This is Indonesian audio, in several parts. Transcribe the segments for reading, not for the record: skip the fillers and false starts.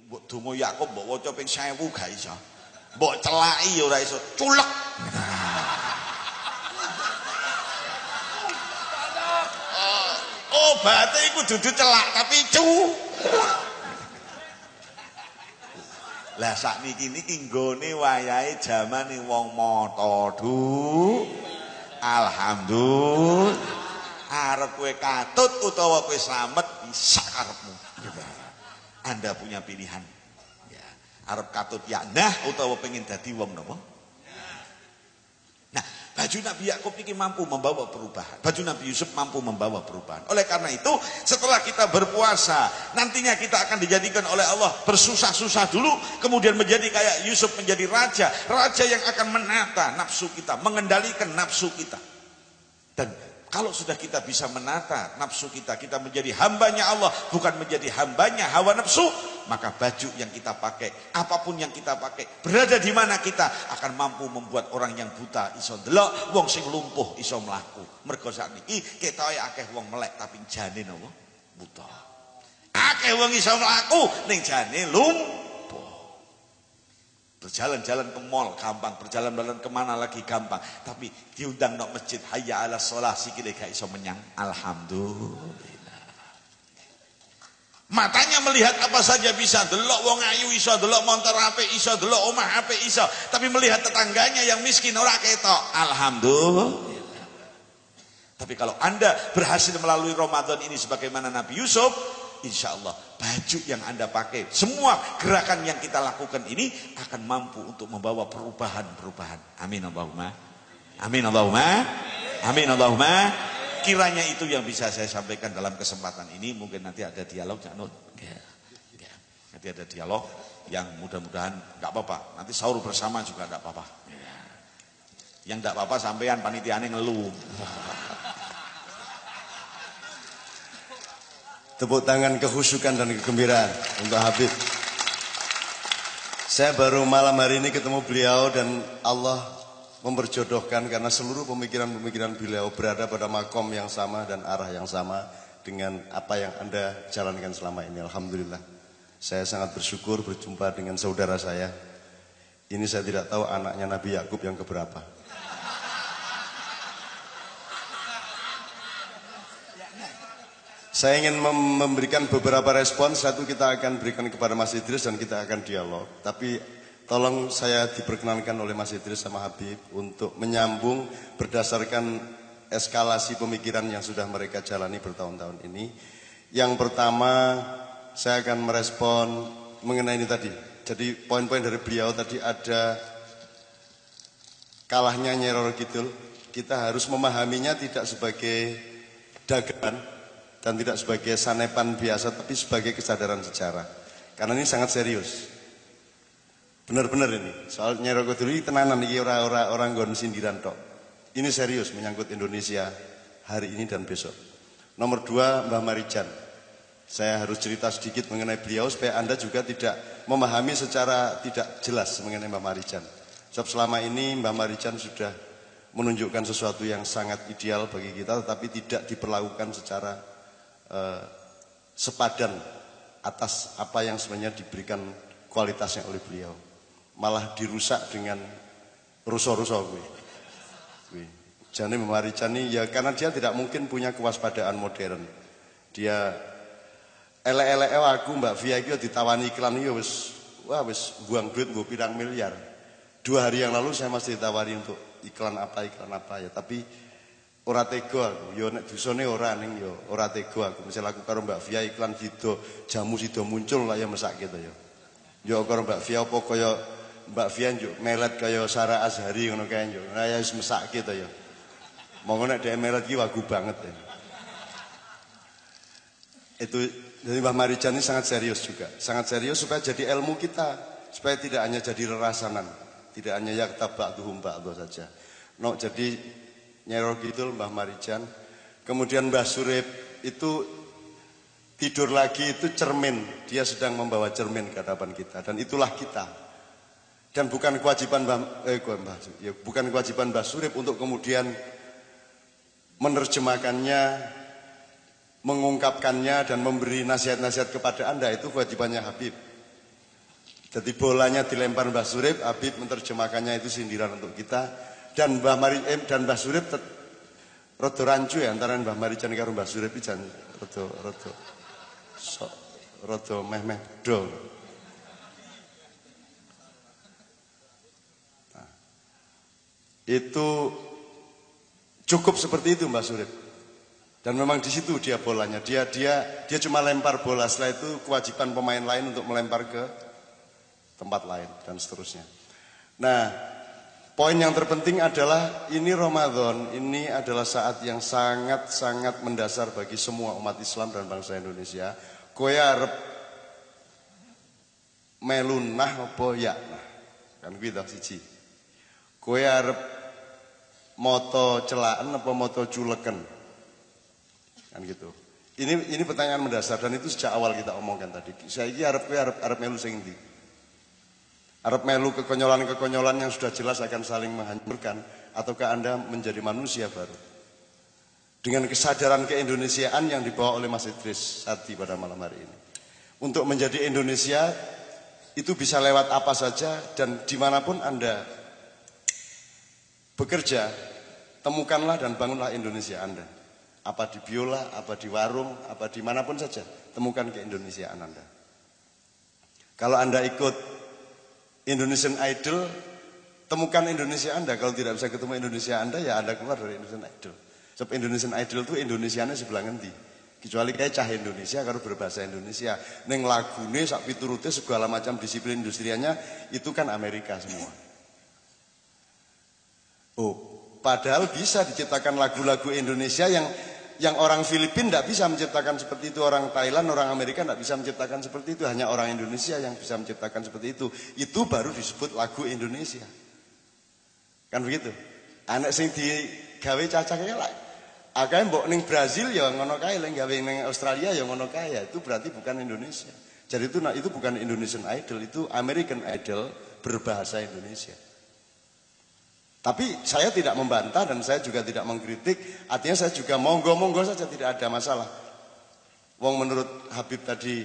mbok donga Yakub mbok waca ping 1000 gak iso. Mbok celaki ya ora iso. Culek. Obate iku dudu celak tapi Lah sakniki niki nggone wayahe jamane wong mata alhamdulillah. Arep kowe katut utawa kowe slamet bisa karepmu. Anda punya pilihan. Ya, arep katut ya nah utawa pengen dadi wong napa? Nah, baju Nabi Yakub ini mampu membawa perubahan. Baju Nabi Yusuf mampu membawa perubahan. Oleh karena itu, setelah kita berpuasa, nantinya kita akan dijadikan oleh Allah bersusah-susah dulu, kemudian menjadi kayak Yusuf menjadi raja. Raja yang akan menata nafsu kita, mengendalikan nafsu kita. Dan kalau sudah kita bisa menata nafsu kita, kita menjadi hambanya Allah, bukan menjadi hambanya hawa nafsu, maka baju yang kita pakai, apapun yang kita pakai, berada di mana kita akan mampu membuat orang yang buta iso ndelok, wong sing lumpuh iso mlaku. Mergo sakniki ketoke akeh wong melek tapi jane napa? Buta. Akeh wong iso mlaku ning jane lumpuh. Berjalan-jalan ke mall gampang, berjalan-jalan kemana lagi gampang, tapi diundang nok masjid hayya ala sholah sikile gak iso menyang, alhamdulillah. Matanya melihat apa saja bisa, delok wong ayu iso, delok montor apik iso, delok omah apik iso, tapi melihat tetangganya yang miskin ora ketok, alhamdulillah. Tapi kalau Anda berhasil melalui Ramadan ini sebagaimana Nabi Yusuf, insya Allah baju yang Anda pakai, semua gerakan yang kita lakukan ini akan mampu untuk membawa perubahan-perubahan. Amin Allahumma. Amin Allahumma. Amin Allahumma. Kiranya itu yang bisa saya sampaikan dalam kesempatan ini. Mungkin nanti ada dialog, Cak Nur. Nanti ada dialog yang mudah-mudahan nggak apa-apa. Nanti sahur bersama juga nggak apa-apa. Yang nggak apa-apa sampean panitiane ngeluh. Tepuk tangan kehusukan dan kegembiraan untuk Habib. Saya baru malam hari ini ketemu beliau dan Allah memperjodohkan karena seluruh pemikiran-pemikiran beliau berada pada makom yang sama dan arah yang sama dengan apa yang Anda jalankan selama ini. Alhamdulillah. Saya sangat bersyukur berjumpa dengan saudara saya. Ini saya tidak tahu anaknya Nabi Yakub yang keberapa. Saya ingin memberikan beberapa respon. Satu kita akan berikan kepada Mas Idris dan kita akan dialog. Tapi tolong saya diperkenankan oleh Mas Idris sama Habib untuk menyambung berdasarkan eskalasi pemikiran yang sudah mereka jalani bertahun-tahun ini. Yang pertama saya akan merespon mengenai ini tadi. Jadi poin-poin dari beliau tadi ada kalahnya Nyai Roro Kidul. Kita harus memahaminya tidak sebagai dagangan dan tidak sebagai sanepan biasa, tapi sebagai kesadaran sejarah. Karena ini sangat serius. Benar-benar ini. Soal Nyai Roro Kidul ini tenanan, ini orang nggon sindiran tok. Ini serius menyangkut Indonesia hari ini dan besok. Nomor 2, Mbah Marijan. Saya harus cerita sedikit mengenai beliau supaya Anda juga tidak memahami secara tidak jelas mengenai Mbah Marijan. Sebab selama ini Mbah Marijan sudah menunjukkan sesuatu yang sangat ideal bagi kita, tetapi tidak diperlakukan secara sepadan atas apa yang sebenarnya diberikan kualitasnya oleh beliau. Malah dirusak dengan rusuh-rusuh gue. Jane Memaricani ya karena dia tidak mungkin punya kewaspadaan modern. Dia elek-elek aku Mbak Via iki ditawani iklan iki wis buang duit nggo pirang miliar. 2 hari yang lalu saya masih ditawari untuk iklan apa ya, tapi ora tega aku, ya nek dusane ora ning ya ora tega aku. Misal aku karo Mbak Via iklan sido jamu sido muncul lah ya mesak gitu ya. Ya karo Mbak Via apa kaya Mbak Via njuk melet kaya Sarah Azhari ngono kae njuk. Nah ya wis mesak gitu ya. Monggo nek dhek melet iki wagu banget ya. Itu dari Mbah Marijan ini sangat serius juga. Sangat serius supaya jadi ilmu kita, supaya tidak hanya jadi rerasanan, tidak hanya yaktab ba'duhum ba'du saja. No, jadi Nyai Roro Kidul, Mbah Marijan, kemudian Mbah Surip itu tidur lagi itu cermin, dia sedang membawa cermin ke hadapan kita dan itulah kita. Dan bukan kewajiban bukan kewajiban Mbah Surip untuk kemudian menerjemahkannya, mengungkapkannya dan memberi nasihat-nasihat kepada Anda, itu kewajibannya Habib. Jadi bolanya dilempar Mbah Surip, Habib menerjemahkannya itu sindiran untuk kita. Dan Mbah Surip rada rancu ya antara Mbah Marijan karo Mbah Surip iki jan rada meh-meh do. Nah, itu cukup seperti itu Mbah Surip. Dan memang di situ dia bolanya. Dia cuma lempar bola, setelah itu kewajiban pemain lain untuk melempar ke tempat lain dan seterusnya. Nah, poin yang terpenting adalah ini Ramadan, ini adalah saat yang sangat-sangat mendasar bagi semua umat Islam dan bangsa Indonesia. Kowe arep melu nah apa ya? Kan kuwi ta siji. Kowe arep moto celaan apa moto culeken? Kan gitu. Ini pertanyaan mendasar dan itu sejak awal kita omongkan tadi. Saiki arep melu sing ndi? Arep melu kekonyolan-kekonyolan yang sudah jelas akan saling menghancurkan, ataukah Anda menjadi manusia baru? Dengan kesadaran keindonesiaan yang dibawa oleh Mas Idris Sardi pada malam hari ini. Untuk menjadi Indonesia itu bisa lewat apa saja dan dimanapun Anda bekerja, temukanlah dan bangunlah Indonesia Anda. Apa di biola, apa di warung, apa dimanapun saja, temukan keindonesiaan Anda. Kalau Anda ikut Indonesian Idol, temukan Indonesia Anda. Kalau tidak bisa ketemu Indonesia Anda, ya Anda keluar dari Indonesian Idol. Sebab Indonesian Idol itu Indonesianya sebelah ngendi. Kecuali kayak cah Indonesia kalau berbahasa Indonesia. Neng lagune sak piturute segala macam disiplin industrianya itu kan Amerika semua. Oh, padahal bisa diciptakan lagu-lagu Indonesia yang orang Filipina tidak bisa menciptakan seperti itu, orang Thailand, orang Amerika tidak bisa menciptakan seperti itu, hanya orang Indonesia yang bisa menciptakan seperti itu. Itu baru disebut lagu Indonesia. Kan begitu? Anak sing digawe cacaknya lah. Akeh mbok ning Brazil ya ngono kae, lek gawe ning Australia ya ngono kae, itu berarti bukan Indonesia. Jadi itu bukan Indonesian Idol, itu American Idol berbahasa Indonesia. Tapi saya tidak membantah dan saya juga tidak mengkritik. Artinya saya juga monggo-monggo saja, tidak ada masalah. Wong menurut Habib tadi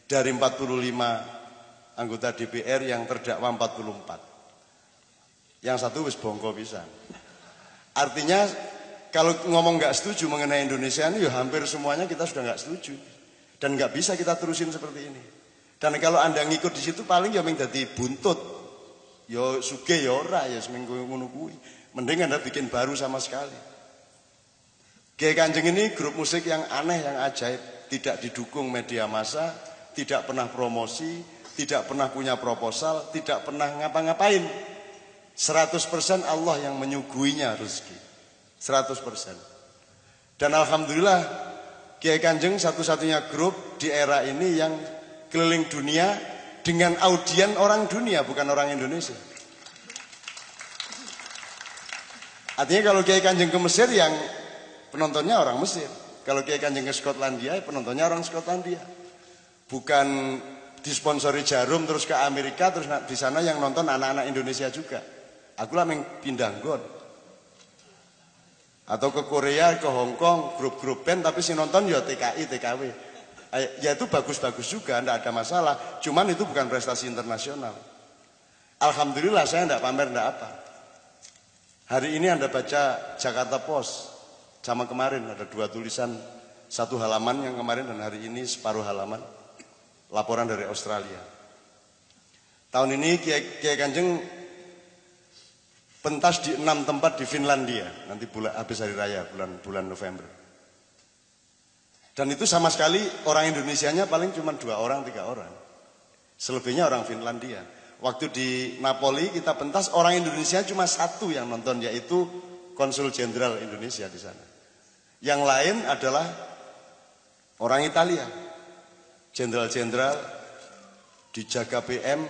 dari 45 anggota DPR yang terdakwa 44. Yang satu wis bongko pisan. Artinya kalau ngomong nggak setuju mengenai Indonesia ini ya hampir semuanya kita sudah nggak setuju. Dan nggak bisa kita terusin seperti ini. Dan kalau Anda ngikut di situ paling ya menjadi buntut. Yo suge yo ora ya seminggu ngono kuwi. Mending Anda bikin baru sama sekali. Kiai Kanjeng ini grup musik yang aneh, yang ajaib, tidak didukung media massa, tidak pernah promosi, tidak pernah punya proposal, tidak pernah ngapa-ngapain. 100% Allah yang menyuguhinya rezeki. 100%. Dan alhamdulillah Kiai Kanjeng satu-satunya grup di era ini yang keliling dunia dengan audien orang dunia, bukan orang Indonesia. Artinya kalau Kiai Kanjeng ke Mesir yang penontonnya orang Mesir. Kalau Kiai Kanjeng ke Skotlandia, penontonnya orang Skotlandia. Bukan disponsori Jarum terus ke Amerika, terus di sana yang nonton anak-anak Indonesia juga. Aku lah yang pindah gon. Atau ke Korea, ke Hong Kong, grup-grup band, tapi si nonton ya TKI, TKW. Ya itu bagus-bagus juga, tidak ada masalah. Cuman itu bukan prestasi internasional. Alhamdulillah saya tidak pamer, tidak apa. Hari ini Anda baca Jakarta Post, sama kemarin ada 2 tulisan, 1 halaman yang kemarin dan hari ini separuh halaman. Laporan dari Australia. Tahun ini Kiai Kanjeng pentas di 6 tempat di Finlandia, nanti habis hari raya bulan November. Dan itu sama sekali orang Indonesianya paling cuma 2 orang, 3 orang. Selebihnya orang Finlandia. Waktu di Napoli kita pentas orang Indonesia cuma 1 yang nonton, yaitu Konsul Jenderal Indonesia di sana. Yang lain adalah orang Italia. Jenderal-jenderal, dijaga PM,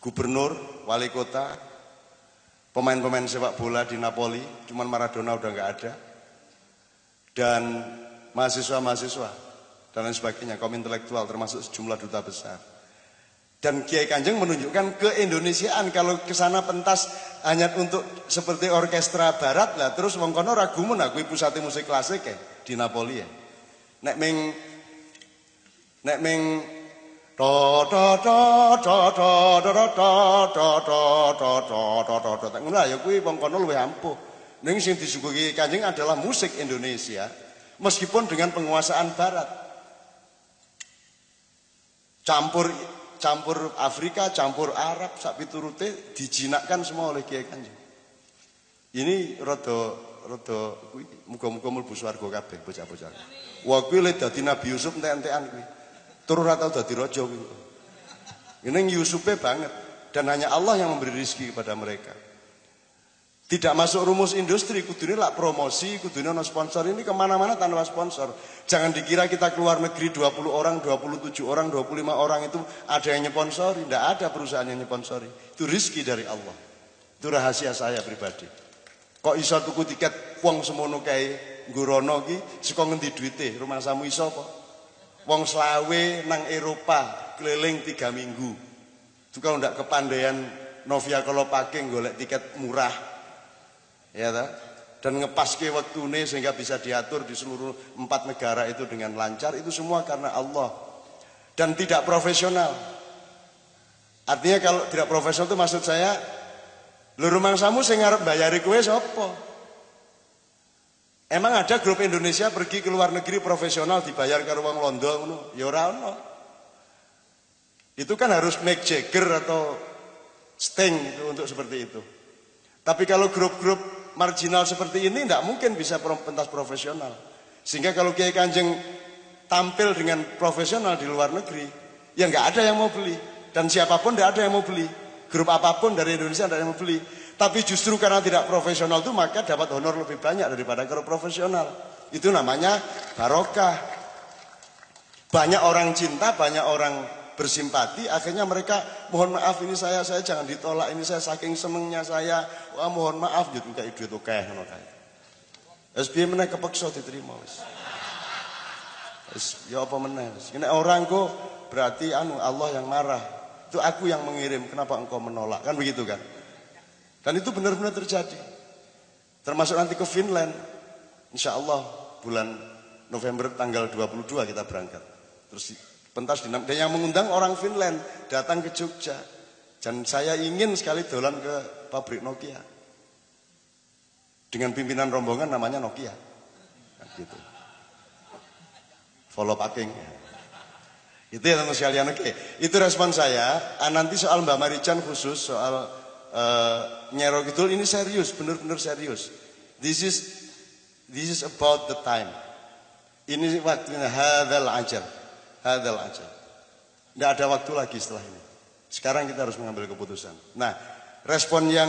gubernur, wali kota, pemain-pemain sepak bola di Napoli, cuman Maradona udah nggak ada. Dan mahasiswa-mahasiswa dan lain sebagainya, kaum intelektual termasuk sejumlah duta besar. Dan Kiai Kanjeng menunjukkan keindonesiaan. Kalau ke sana pentas hanya untuk seperti orkestra barat lah, terus wong kono ragumun aku pusate musik klasik di Napoli ya. Nek meng Ngono ya kuwi wong kono luwih ampuh. Ning sing disuguhi Kanjeng adalah musik Indonesia meskipun dengan penguasaan barat. Campur Afrika, campur Arab, sak piturute dijinakkan semua oleh Kiai Kanjeng. Ini rada kuwi muga-muga mlebu swarga kabeh bocah-bocah. Wah kuwi le dadi Nabi Yusuf entek-entekan kuwi. Tur ora tau dadi raja kuwi. Ini Yusufe banget dan hanya Allah yang memberi rezeki kepada mereka. Tidak masuk rumus industri, kudune lak promosi, kudune ono sponsor, ini kemana-mana tanpa sponsor. Jangan dikira kita keluar negeri 20 orang, 27 orang, 25 orang itu ada yang nyponsori. Tidak ada perusahaan yang nyponsori. Itu rezeki dari Allah. Itu rahasia saya pribadi. Kok iso tuku tiket wong semono kae nggurono ki saka ngendi duwite? Rumah samu iso apa? Wong selawe nang Eropa keliling 3 minggu. Itu kalau ndak kepandaian Novia kalau pakai golek tiket murah. Ya ta? Dan ngepaske waktune sehingga bisa diatur di seluruh 4 negara itu dengan lancar, itu semua karena Allah. Dan tidak profesional. Artinya kalau tidak profesional itu maksud saya, lho rumangsamu sing arep bayari kowe sapa? Emang ada grup Indonesia pergi ke luar negeri profesional dibayar karo wong Londo ngono? Ya ora ono. Itu kan harus Mick Jagger atau Sting itu untuk seperti itu. Tapi kalau grup-grup marginal seperti ini tidak mungkin bisa pentas profesional. Sehingga kalau Kiai Kanjeng tampil dengan profesional di luar negeri, ya nggak ada yang mau beli. Dan siapapun tidak ada yang mau beli. Grup apapun dari Indonesia tidak ada yang mau beli. Tapi justru karena tidak profesional itu maka dapat honor lebih banyak daripada grup profesional. Itu namanya barokah. Banyak orang cinta, banyak orang bersimpati, akhirnya mereka mohon maaf ini saya jangan ditolak, ini saya saking senengnya saya, wah mohon maaf gitu kayak duit akeh ngono kae. Wis piye meneh kepeksa diterima wis. Wis ya apa meneh wis. Nek orang kok berarti Allah yang marah. Itu aku yang mengirim, kenapa engkau menolak? Kan begitu kan? Dan itu benar-benar terjadi. Termasuk nanti ke Finland. Insya Allah bulan November tanggal 22 kita berangkat. Terus pentas dan yang mengundang orang Finland datang ke Jogja. Dan saya ingin sekali dolan ke pabrik Nokia. Dengan pimpinan rombongan namanya Nokia. Nah, gitu. Follow packing. Itu ya teman sekalian, oke. Itu respon saya. Nanti soal Mbak Marican khusus soal Nyero Kidul ini serius, benar-benar serius. This is about the time. Ini waktunya hadzal ajal. Hadzal ajal. Tidak ada waktu lagi setelah ini. Sekarang kita harus mengambil keputusan. Nah, respon yang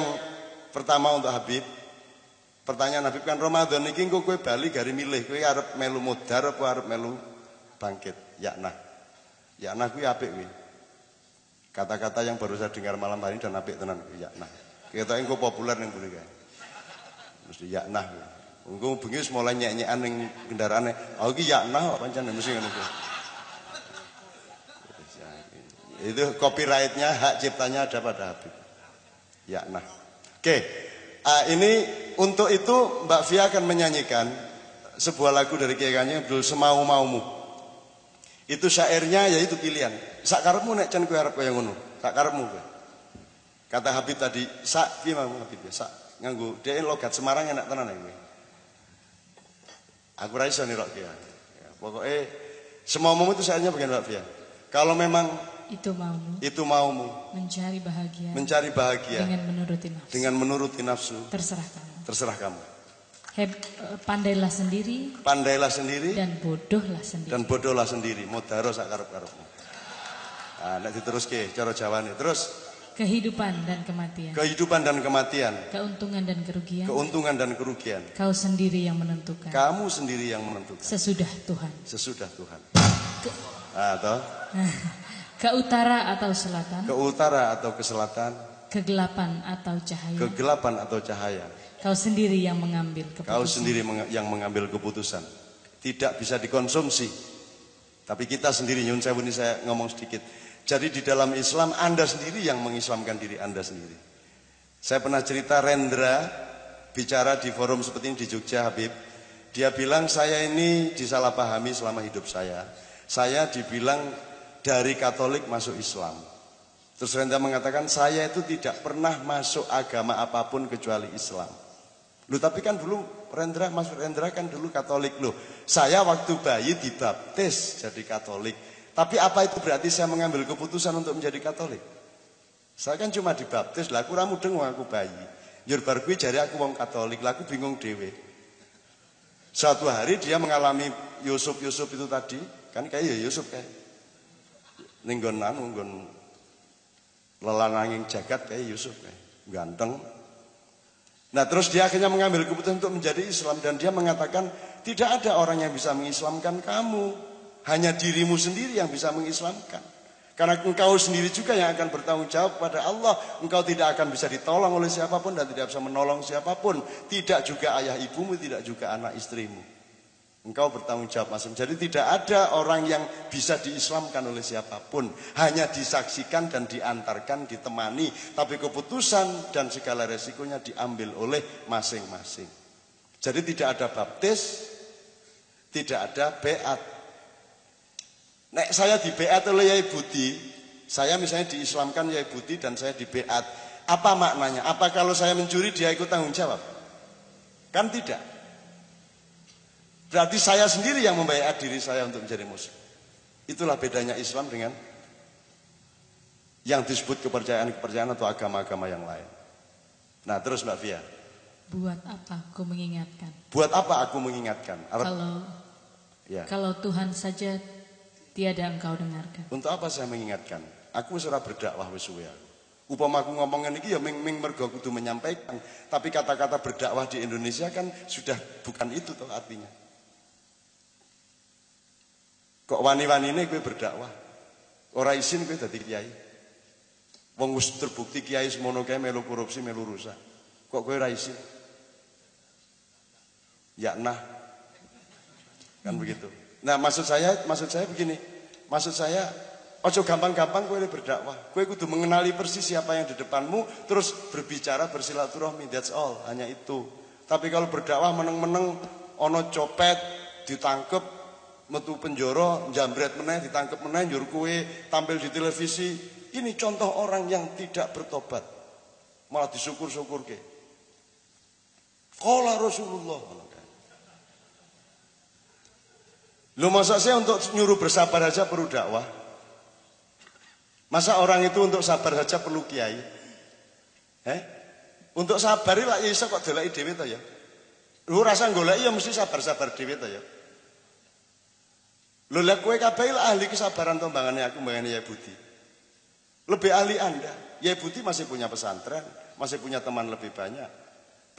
pertama untuk Habib. Pertanyaan Habib kan Ramadan ini kowe bali gari milih kowe arep melu modar apa arep melu bangkit. Ya nah. Ya nah kuwi apik kuwi. Kata-kata yang baru saya dengar malam hari dan apik tenan kuwi ya nah. Ketoke engko populer ning buri kae. Mesti ya nah. Engko bengi wis mulai nyek-nyekan ning kendaraane. Oh iki ya nah pancen mesti ngono kuwi. Itu copyrightnya, hak ciptanya ada pada Habib. Ya nah. Oke. Ini untuk itu Mbak Fia akan menyanyikan sebuah lagu dari Kiai Kanjeng judul Semau-maumu. Itu syairnya yaitu pilihan. Sak karepmu nek cen kowe arep kaya ngono. Sak karepmu kowe. Kata Habib tadi, sak piye mau Habib ya? Sak nganggo dhek logat Semarang enak tenan iki. Aku ra iso nirokke ya. Pokoke semaumu itu syairnya bagian Mbak Fia. Kalau memang itu maumu mencari bahagia dengan menuruti nafsu terserah kamu. Pandailah sendiri dan bodohlah sendiri modaro sak karep-karepmu. Nek diteruske cara Jawane terus kehidupan dan kematian keuntungan dan kerugian kau sendiri yang menentukan kamu sendiri yang menentukan sesudah Tuhan atau ke utara atau ke selatan kegelapan atau cahaya kau sendiri yang mengambil keputusan. Tidak bisa dikonsumsi. Tapi kita sendiri, nyun sewu ini saya ngomong sedikit. Jadi di dalam Islam Anda sendiri yang mengislamkan diri Anda sendiri. Saya pernah cerita Rendra bicara di forum seperti ini di Jogja Habib. Dia bilang saya ini disalahpahami selama hidup saya. Saya dibilang dari Katolik masuk Islam. Terus Rendra mengatakan, saya itu tidak pernah masuk agama apapun kecuali Islam. Loh, tapi kan dulu Mas Rendra kan dulu Katolik. Loh, saya waktu bayi dibaptis jadi Katolik. Tapi apa itu berarti saya mengambil keputusan untuk menjadi Katolik? Saya kan cuma dibaptis, lah aku ramu deng aku bayi. Njur bar kuwi jare aku wong Katolik, lah aku bingung dhewe. Suatu hari dia mengalami Yusuf itu tadi, kan kayak ya Yusuf kayak. Ning nggon lelananging jagat kayak Yusuf kayak ganteng. Nah terus dia akhirnya mengambil keputusan untuk menjadi Islam dan dia mengatakan tidak ada orang yang bisa mengislamkan kamu, hanya dirimu sendiri yang bisa mengislamkan. Karena engkau sendiri juga yang akan bertanggung jawab pada Allah. Engkau tidak akan bisa ditolong oleh siapapun dan tidak bisa menolong siapapun. Tidak juga ayah ibumu, tidak juga anak istrimu. Engkau bertanggung jawab masing-masing. Jadi tidak ada orang yang bisa diislamkan oleh siapapun. Hanya disaksikan dan diantarkan, ditemani. Tapi keputusan dan segala resikonya diambil oleh masing-masing. Jadi tidak ada baptis, tidak ada beat. Nek saya di beat oleh Yai Budi, saya misalnya diislamkan Yai Budi dan saya di beat. Apa maknanya? Apa kalau saya mencuri dia ikut tanggung jawab? Kan tidak. Berarti saya sendiri yang membayar diri saya untuk menjadi muslim. Itulah bedanya Islam dengan yang disebut kepercayaan-kepercayaan atau agama-agama yang lain. Nah terus Mbak Fia. Buat apa aku mengingatkan? Buat apa aku mengingatkan? Kalau Tuhan saja tiada engkau dengarkan. Untuk apa saya mengingatkan? Aku ora berdakwah wis suwe aku. Upama aku ngomongin iki ya ming mergo kudu menyampaikan, tapi kata-kata berdakwah di Indonesia kan sudah bukan itu toh artinya. Kok wani-wanine kowe berdakwah? Ora isin kowe dadi kiai. Wong wis terbukti kiai semono kae melu korupsi, melu rusak. Kok kowe ora isin? Ya nah. Kan begitu. Nah, maksud saya begini. Maksud saya, ojo gampang-gampang kowe berdakwah. Kowe kudu mengenali persis siapa yang di depanmu, terus berbicara, bersilaturahmi. That's all, hanya itu. Tapi kalau berdakwah meneng-meneng, ono copet, ditangkep, metu penjara, jambret meneh, ditangkep meneh, njur kowe tampil di televisi. Ini contoh orang yang tidak bertobat. Malah disyukur-syukurke. Qala Rasulullah. Lu masa saya untuk nyuruh bersabar saja perlu dakwah? Masa orang itu untuk sabar saja perlu kiai? Untuk sabar lah ya iso kok deleki dhewe to ya. Lu rasa goleki ya mesti sabar-sabar dhewe to ya. Lho lek kowe kabeh ahli kesabaran to mbangane aku mbangane Yai Budi. Lebih ahli Anda. Yai Budi masih punya pesantren, masih punya teman lebih banyak.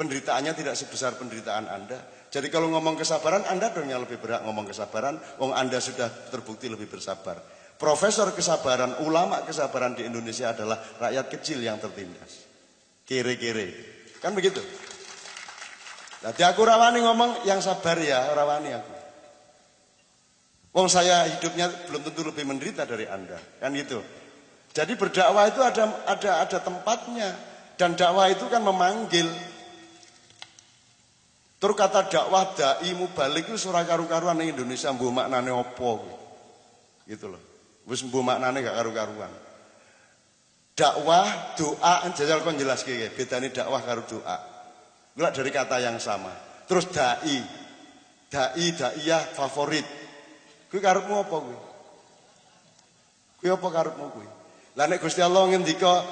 Penderitaannya tidak sebesar penderitaan Anda. Jadi kalau ngomong kesabaran, Anda dong yang lebih berhak ngomong kesabaran. Wong Anda sudah terbukti lebih bersabar. Profesor kesabaran, ulama kesabaran di Indonesia adalah rakyat kecil yang tertindas. Kere-kere. Kan begitu. Jadi aku rawani ngomong yang sabar ya, rawani aku. Wong saya hidupnya belum tentu lebih menderita dari Anda. Kan gitu. Jadi berdakwah itu ada tempatnya. Dan dakwah itu kan memanggil. Terus kata dakwah dai mubalik itu surah karu-karuan ning Indonesia mbuh maknane apa gitu loh. Wis mbuh maknane gak karu-karuan. Dakwah, doa, jajal kon jelaske iki, bedane dakwah karo doa. Kuwi dari kata yang sama. Terus dai, daiyah favorit. Kuwi karepmu apa kuwi? Kuwi apa karepmu kuwi? Lah nek Gusti Allah ngendika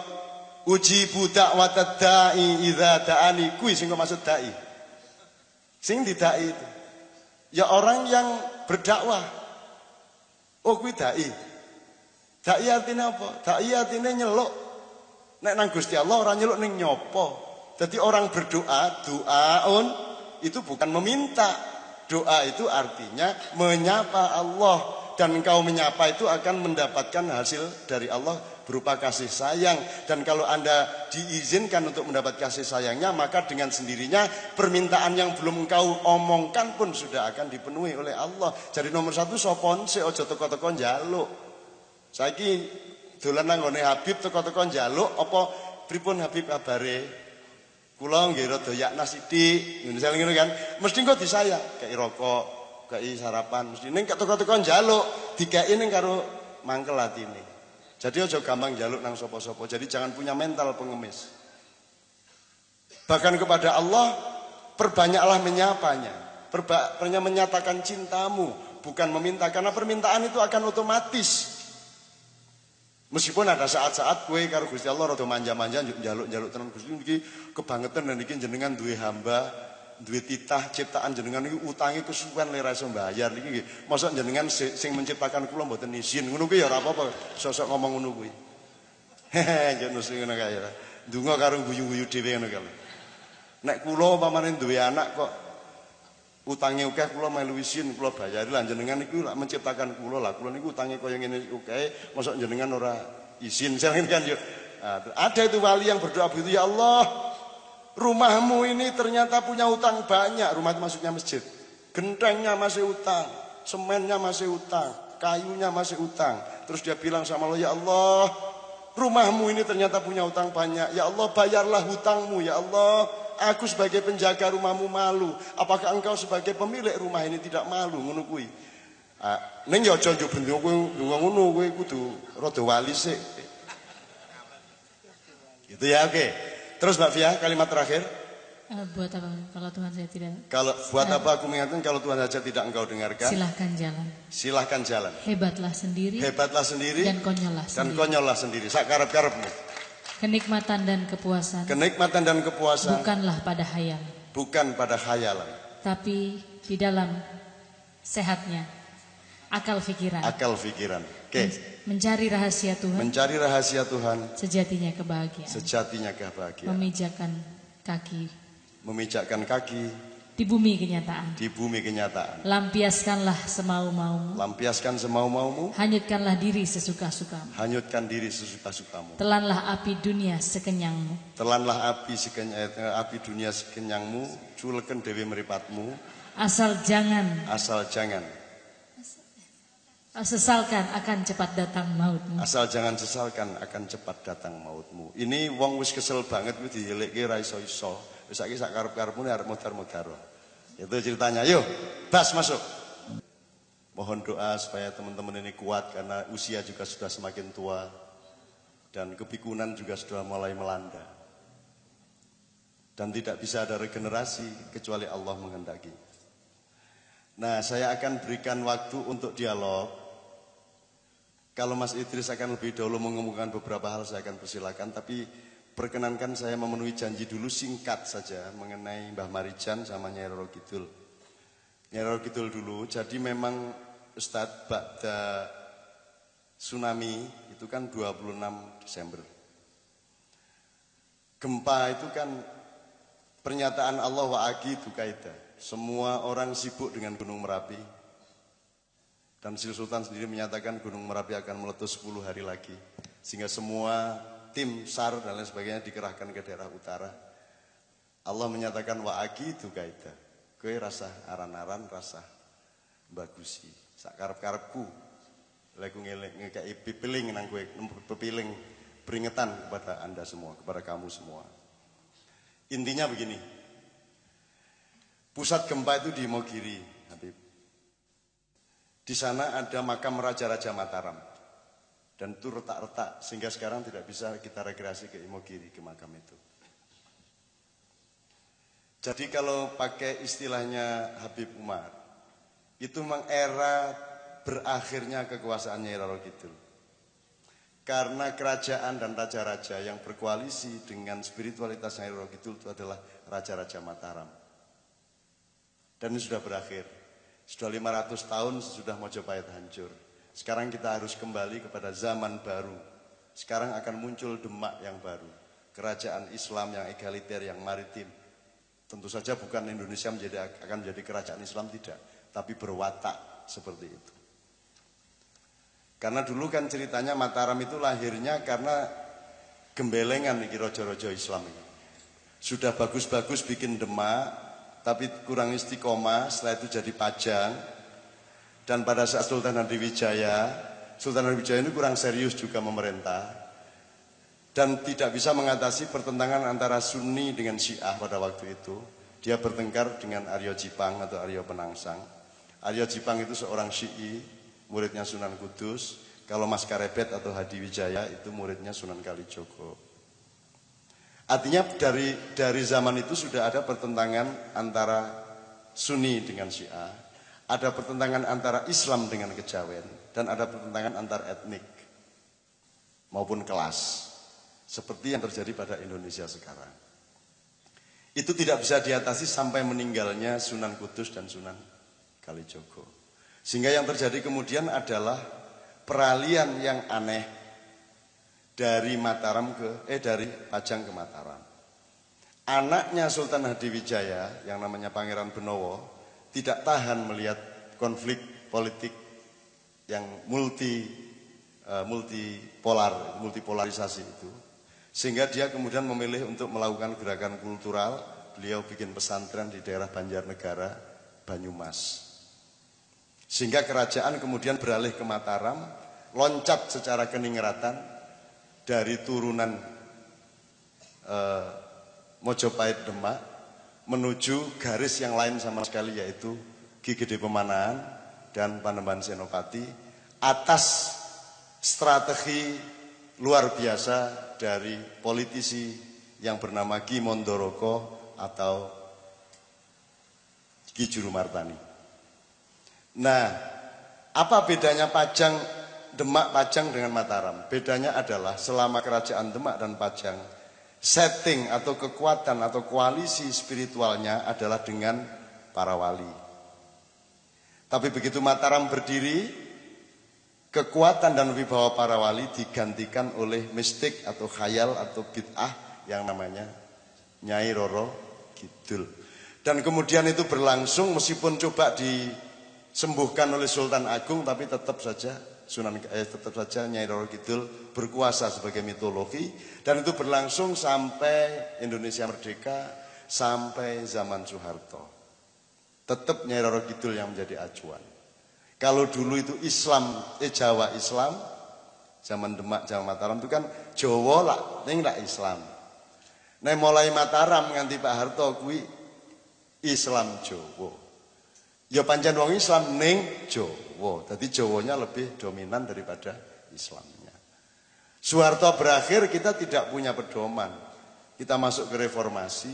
ujibu da'watad da'i idza da'ani, kuwi sing maksud dai. Sing didai itu ya orang yang berdakwah. Oh kuwi dai. Dai artinya apa? Dai artinya nyeluk. Nek nang Gusti Allah orang nyeluk ning nyopo. Jadi orang berdoa, doaun itu bukan meminta. Doa itu artinya menyapa Allah. Dan engkau menyapa itu akan mendapatkan hasil dari Allah berupa kasih sayang. Dan kalau Anda diizinkan untuk mendapat kasih sayangnya, maka dengan sendirinya permintaan yang belum engkau omongkan pun sudah akan dipenuhi oleh Allah. Jadi nomor satu sopon se ojo teko-teko njaluk. Saiki dolan nang ngone Habib teko-teko njaluk apa pripun Habib kabare? Kula nggih rada yakna sithik, ngono kan. Mesti engko disayang, kei rokok, kei sarapan, mesti ning teko-teko njaluk, dikeki ning karo mangkel atine. Jadi aja gampang njaluk nang sapa-sapa. Jadi jangan punya mental pengemis. Bahkan kepada Allah perbanyaklah menyapanya. Menyatakan cintamu, bukan meminta, karena permintaan itu akan otomatis. Meskipun ada saat-saat kue karo Gusti Allah rada manja-manja njaluk-njaluk tenan Gusti iki kebangetan dan iki jenengan duwe hamba, duwe titah ciptaan jenengan iki utange kesuwen le ra iso mbayar iki. Mosok jenengan sing menciptakan kula mboten izin. Ngono kuwi ya ora apa-apa, sosok ngomong ngono kuwi. Hehe, jan mesti ngono kae ya. Ndonga karo guyu-guyu dhewe ngono kae. Nek kula pamane duwe anak kok utange akeh kula melu izin kula bayari lah jenengan iku lak menciptakan kula lah kula niku utange kaya ngene akeh mosok jenengan ora izin kan yo. Ada itu wali yang berdoa begitu, ya Allah, rumahmu ini ternyata punya utang banyak. Rumah itu maksudnya masjid. Gentengnya masih utang, semennya masih utang, kayunya masih utang. Terus dia bilang sama Allah, ya Allah, rumahmu ini ternyata punya utang banyak. Ya Allah, bayarlah hutangmu, ya Allah. Aku sebagai penjaga rumahmu malu. Apakah engkau sebagai pemilik rumah ini tidak malu? Ngono kuwi. Ning ya aja njuk bendung ngono kuwi kudu rada wali sik. Gitu ya, oke. Terus Mbak Fia, kalimat terakhir. Buat apa kalau Tuhan saya tidak? Kalau buat apa aku mengingatkan kalau Tuhan saja tidak engkau dengarkan? Silahkan jalan. Silahkan jalan. Hebatlah sendiri. Hebatlah sendiri. Dan konyollah sendiri. Dan konyollah sendiri. Sakarep-karepmu. Kenikmatan dan kepuasan. Kenikmatan dan kepuasan. Bukanlah pada hayal. Bukan pada khayalan. Tapi di dalam sehatnya akal pikiran. Akal pikiran. Oke. Mencari rahasia Tuhan. Mencari rahasia Tuhan. Sejatinya kebahagiaan. Sejatinya kebahagiaan. Memijakkan kaki. Memijakkan kaki. Di bumi kenyataan. Di bumi kenyataan. Lampiaskanlah semau-maumu. Lampiaskan semau-maumu. Hanyutkanlah diri sesuka-sukamu. Hanyutkan diri sesuka-sukamu. Telanlah api dunia sekenyangmu. Telanlah api dunia sekenyangmu. Culeken dewi meripatmu. Asal jangan. Sesalkan akan cepat datang mautmu. Asal jangan sesalkan akan cepat datang mautmu. Ini wong wis kesel banget kuwi dieleke ra iso-iso. Wis saiki sak karep-karepmu arep modar-modar. Itu ceritanya. Yuk, Bas masuk. Mohon doa supaya teman-teman ini kuat karena usia juga sudah semakin tua dan kepikunan juga sudah mulai melanda. Dan tidak bisa ada regenerasi kecuali Allah menghendaki. Nah, saya akan berikan waktu untuk dialog. Kalau Mas Idris akan lebih dahulu mengemukakan beberapa hal, saya akan persilakan. Tapi perkenankan saya memenuhi janji dulu singkat saja mengenai Mbah Marijan sama Nyai Roro Kidul. Nyai Roro Kidul dulu, jadi memang Ustadz Ba'da tsunami itu kan 26 Desember. Gempa itu kan pernyataan Allah wa'agidu kaida. Semua orang sibuk dengan Gunung Merapi. Dan Sri Sultan sendiri menyatakan Gunung Merapi akan meletus 10 hari lagi. Sehingga semua tim SAR dan lain sebagainya dikerahkan ke daerah utara. Allah menyatakan wa'agidu kaida. Kowe rasa aran-aran, rasa bagusi. Sakarep-karepku. Leku ngekei pipiling nang kowe pepiling peringatan kepada Anda semua, kepada kamu semua. Intinya begini. Pusat gempa itu di Imogiri, Habib. Di sana ada makam Raja-Raja Mataram. Dan itu retak-retak sehingga sekarang tidak bisa kita rekreasi ke Imogiri, ke makam itu. Jadi kalau pakai istilahnya Habib Umar, itu memang era berakhirnya kekuasaan Nyai Roro Kidul. Karena kerajaan dan raja-raja yang berkoalisi dengan spiritualitas Nyai Roro Kidul itu adalah Raja-Raja Mataram. Dan ini sudah berakhir. Sudah 500 tahun sudah Mojopahit hancur. Sekarang kita harus kembali kepada zaman baru. Sekarang akan muncul Demak yang baru. Kerajaan Islam yang egaliter, yang maritim. Tentu saja bukan Indonesia akan menjadi kerajaan Islam, tidak. Tapi berwatak seperti itu. Karena dulu kan ceritanya Mataram itu lahirnya karena gembelengan nih rojo-rojo Islam ini. Sudah bagus-bagus bikin Demak, tapi kurang istiqomah, setelah itu jadi Pajang. Dan pada saat Sultan Hadiwijaya ini kurang serius juga memerintah. Dan tidak bisa mengatasi pertentangan antara Sunni dengan Syiah pada waktu itu. Dia bertengkar dengan Aryo Jipang atau Aryo Penangsang. Aryo Jipang itu seorang Syi'i, muridnya Sunan Kudus. Kalau Mas Karebet atau Hadi Wijaya itu muridnya Sunan Kalijogo. Artinya dari zaman itu sudah ada pertentangan antara Sunni dengan Syiah, ada pertentangan antara Islam dengan kejawen, dan ada pertentangan antar etnik maupun kelas, seperti yang terjadi pada Indonesia sekarang. Itu tidak bisa diatasi sampai meninggalnya Sunan Kudus dan Sunan Kalijogo. Sehingga yang terjadi kemudian adalah peralihan yang aneh dari dari Pajang ke Mataram. Anaknya Sultan Hadiwijaya yang namanya Pangeran Benowo tidak tahan melihat konflik politik yang multipolarisasi itu, sehingga dia kemudian memilih untuk melakukan gerakan kultural. Beliau bikin pesantren di daerah Banjarnegara, Banyumas, sehingga kerajaan kemudian beralih ke Mataram, loncat secara keningratan dari turunan Mojopahit Demak menuju garis yang lain sama sekali, yaitu Ki Gede Pemanahan dan Panembahan Senopati, atas strategi luar biasa dari politisi yang bernama Ki Mondoroko atau Ki Jurumartani. Nah, apa bedanya Demak, Pajang dengan Mataram? Bedanya adalah selama kerajaan Demak dan Pajang, setting atau kekuatan atau koalisi spiritualnya adalah dengan para wali. Tapi begitu Mataram berdiri, kekuatan dan wibawa para wali digantikan oleh mistik atau khayal atau bid'ah yang namanya Nyai Roro Kidul. Dan kemudian itu berlangsung meskipun coba disembuhkan oleh Sultan Agung, tapi tetap saja Nyai Roro Kidul berkuasa sebagai mitologi, dan itu berlangsung sampai Indonesia merdeka, sampai zaman Soeharto. Tetap Nyai Roro Kidul yang menjadi acuan. Kalau dulu itu Jawa Islam, zaman Demak, zaman Mataram itu kan Jawa lah, ning lah Islam. Nah mulai Mataram nganti Pak Harto kuwi Islam Jawa. Ya pancen wong Islam ning Jawa. Jadi Jawanya lebih dominan daripada Islamnya. Soeharto berakhir, kita tidak punya pedoman. Kita masuk ke reformasi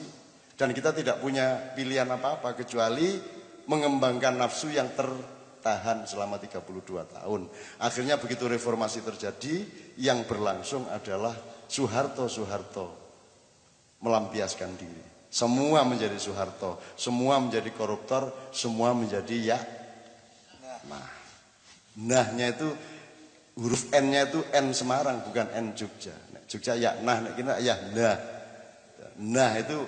dan kita tidak punya pilihan apa-apa kecuali mengembangkan nafsu yang tertahan selama 32 tahun. Akhirnya begitu reformasi terjadi, yang berlangsung adalah Soeharto melampiaskan diri. Semua menjadi Soeharto, semua menjadi koruptor, semua menjadi Nah-nya itu huruf N-nya itu N Semarang, bukan N Jogja. Jogja ya nah, kita ya nah. Nah itu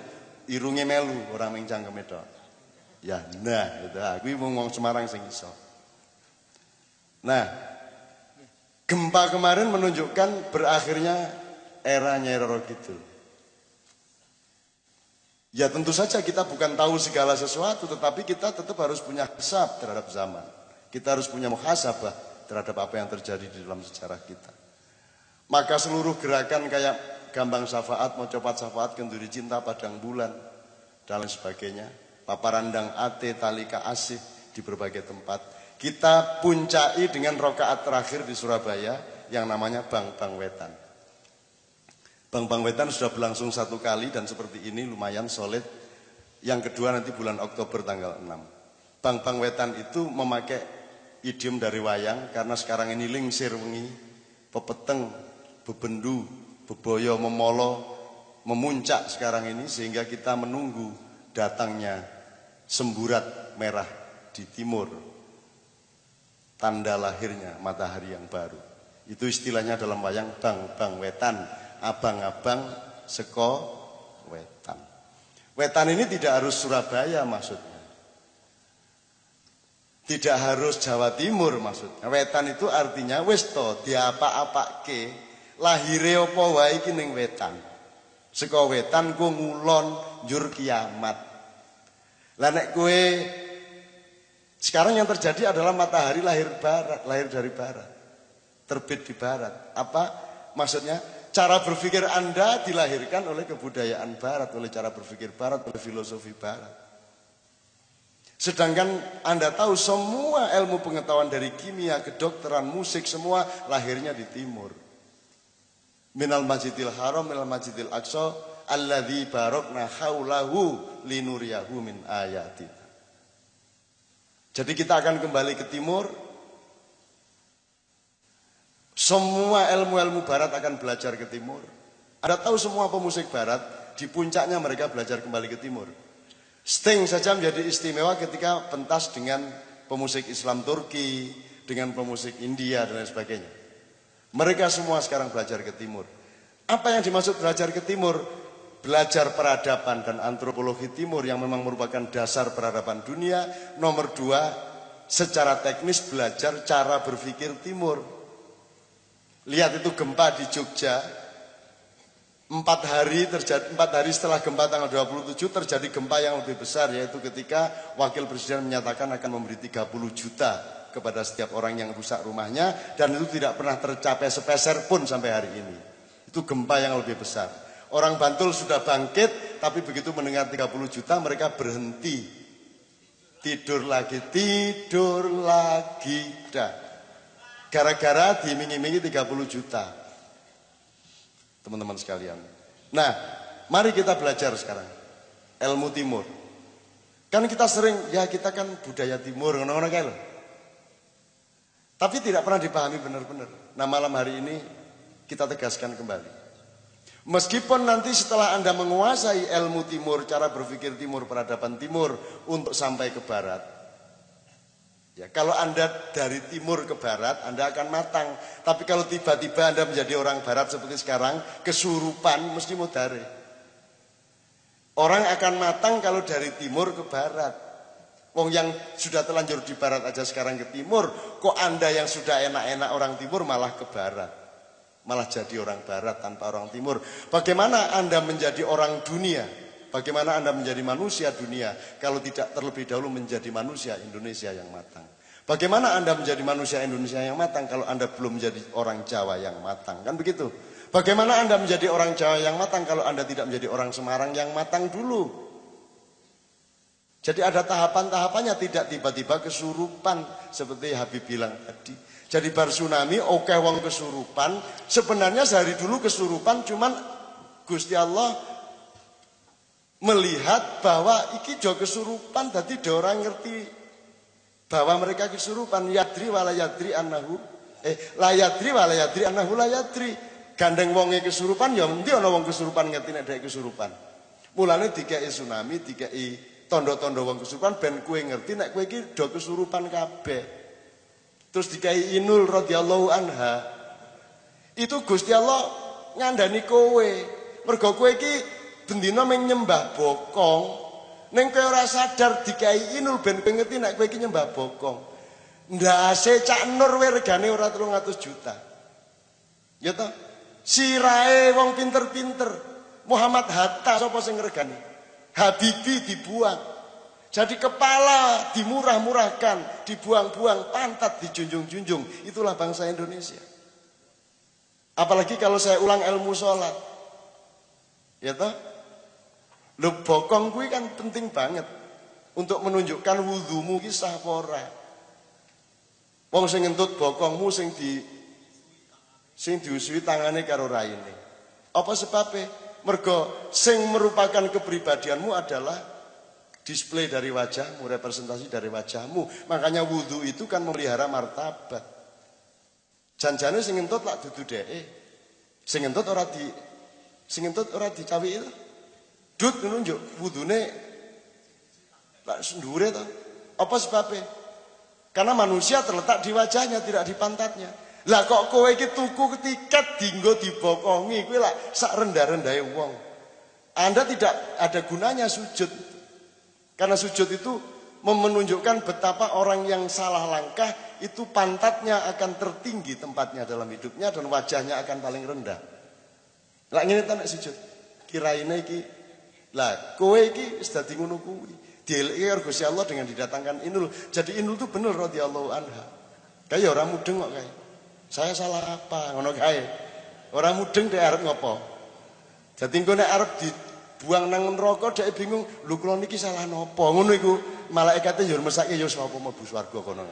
irunge melu orang ming cangkeme tok. Ya nah itu. Kuwi wong Semarang sing iso. Nah, gempa kemarin menunjukkan berakhirnya era Nyai Roro Kidul. Ya tentu saja kita bukan tahu segala sesuatu, tetapi kita tetap harus punya hisab terhadap zaman. Kita harus punya muhasabah terhadap apa yang terjadi di dalam sejarah kita. Maka seluruh gerakan kayak Gambang Syafaat, Mocopat Syafaat, Kenduri Cinta, Padang Bulan, dan lain sebagainya, Paparandang Ate, Talika Asih di berbagai tempat, kita puncai dengan rokaat terakhir di Surabaya yang namanya Bang Wetan. Bang Wetan sudah berlangsung 1 kali dan seperti ini lumayan solid. Yang kedua nanti bulan Oktober tanggal 6. Bang Wetan itu memakai idiom dari wayang, karena sekarang ini lingsir wengi, pepeteng, bebendu, beboyo, memolo, memuncak sekarang ini, sehingga kita menunggu datangnya semburat merah di timur, tanda lahirnya matahari yang baru. Itu istilahnya dalam wayang Bang Wetan, abang-abang seko wetan. Wetan ini tidak harus Surabaya maksudnya. Tidak harus Jawa Timur maksudnya. Wetan itu artinya wis to diapa-apake, lahire apa wae iki ning wetan. Saka wetan ku ngulon njur kiamat. Lah nek kowe sekarang yang terjadi adalah matahari lahir dari barat. Terbit di barat. Apa maksudnya? Cara berpikir Anda dilahirkan oleh kebudayaan barat, oleh cara berpikir barat, oleh filosofi barat. Sedangkan Anda tahu semua ilmu pengetahuan dari kimia, kedokteran, musik semua lahirnya di timur. Minal Masjidil Haram, minal Masjidil Aqsa, alladzi barakna haulahu linuriyahu min ayatina. Jadi kita akan kembali ke timur. Semua ilmu-ilmu barat akan belajar ke timur. Anda tahu semua pemusik barat, di puncaknya mereka belajar kembali ke timur. Sting saja menjadi istimewa ketika pentas dengan pemusik Islam Turki, dengan pemusik India dan lain sebagainya. Mereka semua sekarang belajar ke timur. Apa yang dimaksud belajar ke timur? Belajar peradaban dan antropologi timur yang memang merupakan dasar peradaban dunia. Nomor 2, secara teknis belajar cara berpikir timur. Lihat itu gempa di Jogja. 4 hari setelah gempa tanggal 27 terjadi gempa yang lebih besar, yaitu ketika Wakil Presiden menyatakan akan memberi 30 juta kepada setiap orang yang rusak rumahnya, dan itu tidak pernah tercapai sepeser pun sampai hari ini. Itu gempa yang lebih besar. Orang Bantul sudah bangkit, tapi begitu mendengar 30 juta mereka berhenti. Tidur lagi, dah. Gara-gara diiming-imingi 30 juta. Teman-teman sekalian. Nah, mari kita belajar sekarang ilmu timur. Kan kita sering, ya kita kan budaya timur, ngono-ngono kae lho. Tapi tidak pernah dipahami benar-benar. Nah, malam hari ini kita tegaskan kembali. Meskipun nanti setelah Anda menguasai ilmu timur, cara berpikir timur, peradaban timur untuk sampai ke barat. Ya, kalau Anda dari timur ke barat, Anda akan matang. Tapi kalau tiba-tiba Anda menjadi orang barat seperti sekarang, kesurupan mesti mudare. Orang akan matang kalau dari timur ke barat. Wong yang sudah terlanjur di barat aja sekarang ke timur, kok Anda yang sudah enak-enak orang timur malah ke barat. Malah jadi orang barat tanpa orang timur. Bagaimana Anda menjadi orang dunia? Bagaimana Anda menjadi manusia dunia kalau tidak terlebih dahulu menjadi manusia Indonesia yang matang? Bagaimana Anda menjadi manusia Indonesia yang matang kalau Anda belum menjadi orang Jawa yang matang? Kan begitu. Bagaimana Anda menjadi orang Jawa yang matang kalau Anda tidak menjadi orang Semarang yang matang dulu? Jadi ada tahapan-tahapannya, tidak tiba-tiba kesurupan seperti Habib bilang tadi. Jadi bar tsunami oke wong kesurupan, sebenarnya sehari dulu kesurupan, cuman Gusti Allah melihat bahwa iki jo kesurupan, dadi do orang ngerti bahwa mereka kesurupan. Yadri wala yadri annahu la yadri wala yadri annahu la yadri. Gandeng wonge kesurupan ya endi ana wong kesurupan ngerti nek dhek kesurupan. Mulane dikeki tsunami, dikeki tondo-tondo wong kesurupan ben kowe ngerti nek kowe iki do kesurupan kabeh. Terus dikei Inul radhiyallahu anha. Itu Gusti Allah ngandani kowe. Mergo kowe iki bendina mung nyembah bokong. Ning kowe ora sadar dikei Inul ben kowe ngerti nek kowe iki nyembah bokong. Ndase Cak Nur we regane ora 300 juta. Ya toh? Sirahe wong pinter-pinter. Muhammad Hatta sapa sing regani? Habibie dibuang. Jadi kepala dimurah-murahkan, dibuang-buang, pantat dijunjung-junjung. Itulah bangsa Indonesia. Apalagi kalau saya ulang ilmu sholat. Ya toh? Lho bokong kuwi kan penting banget untuk menunjukkan wudhumu ki sah apa ora. Wong sing ngentut bokongmu sing diusui tangane karo raine. Apa sebabnya? Mergo sing merupakan kepribadianmu adalah display dari wajahmu, representasi dari wajahmu. Makanya wudhu itu kan memelihara martabat. Janjane sing ngentut lak dudu dheke. Sing ngentut ora dicawi itu. Dut nunjuk wudune lak sendure to. Apa sebabnya? Karena manusia terletak di wajahnya, tidak di pantatnya. Lah kok kowe iki tuku tiket dinggo dibokongi, kuwi lak sak rendah-rendahe wong. Anda tidak ada gunanya sujud. Karena sujud itu menunjukkan betapa orang yang salah langkah itu pantatnya akan tertinggi tempatnya dalam hidupnya dan wajahnya akan paling rendah. Lah ngene ta nek sujud. Kiraine iki lah kowe iki wis dadi ngono kuwi. Dieleki karo Gusti Allah dengan didatangkan Inul. Jadi Inul itu bener radhiyallahu anha. Kayak ora mudeng kok kae. Saya salah apa ngono kae. Ora mudeng dek arep ngopo. Jadi engko nek arep buang nang neraka dhek bingung, lho kula niki salah napa? Ngono iku malaikate yo mesake yo sapa mlebu swarga kono.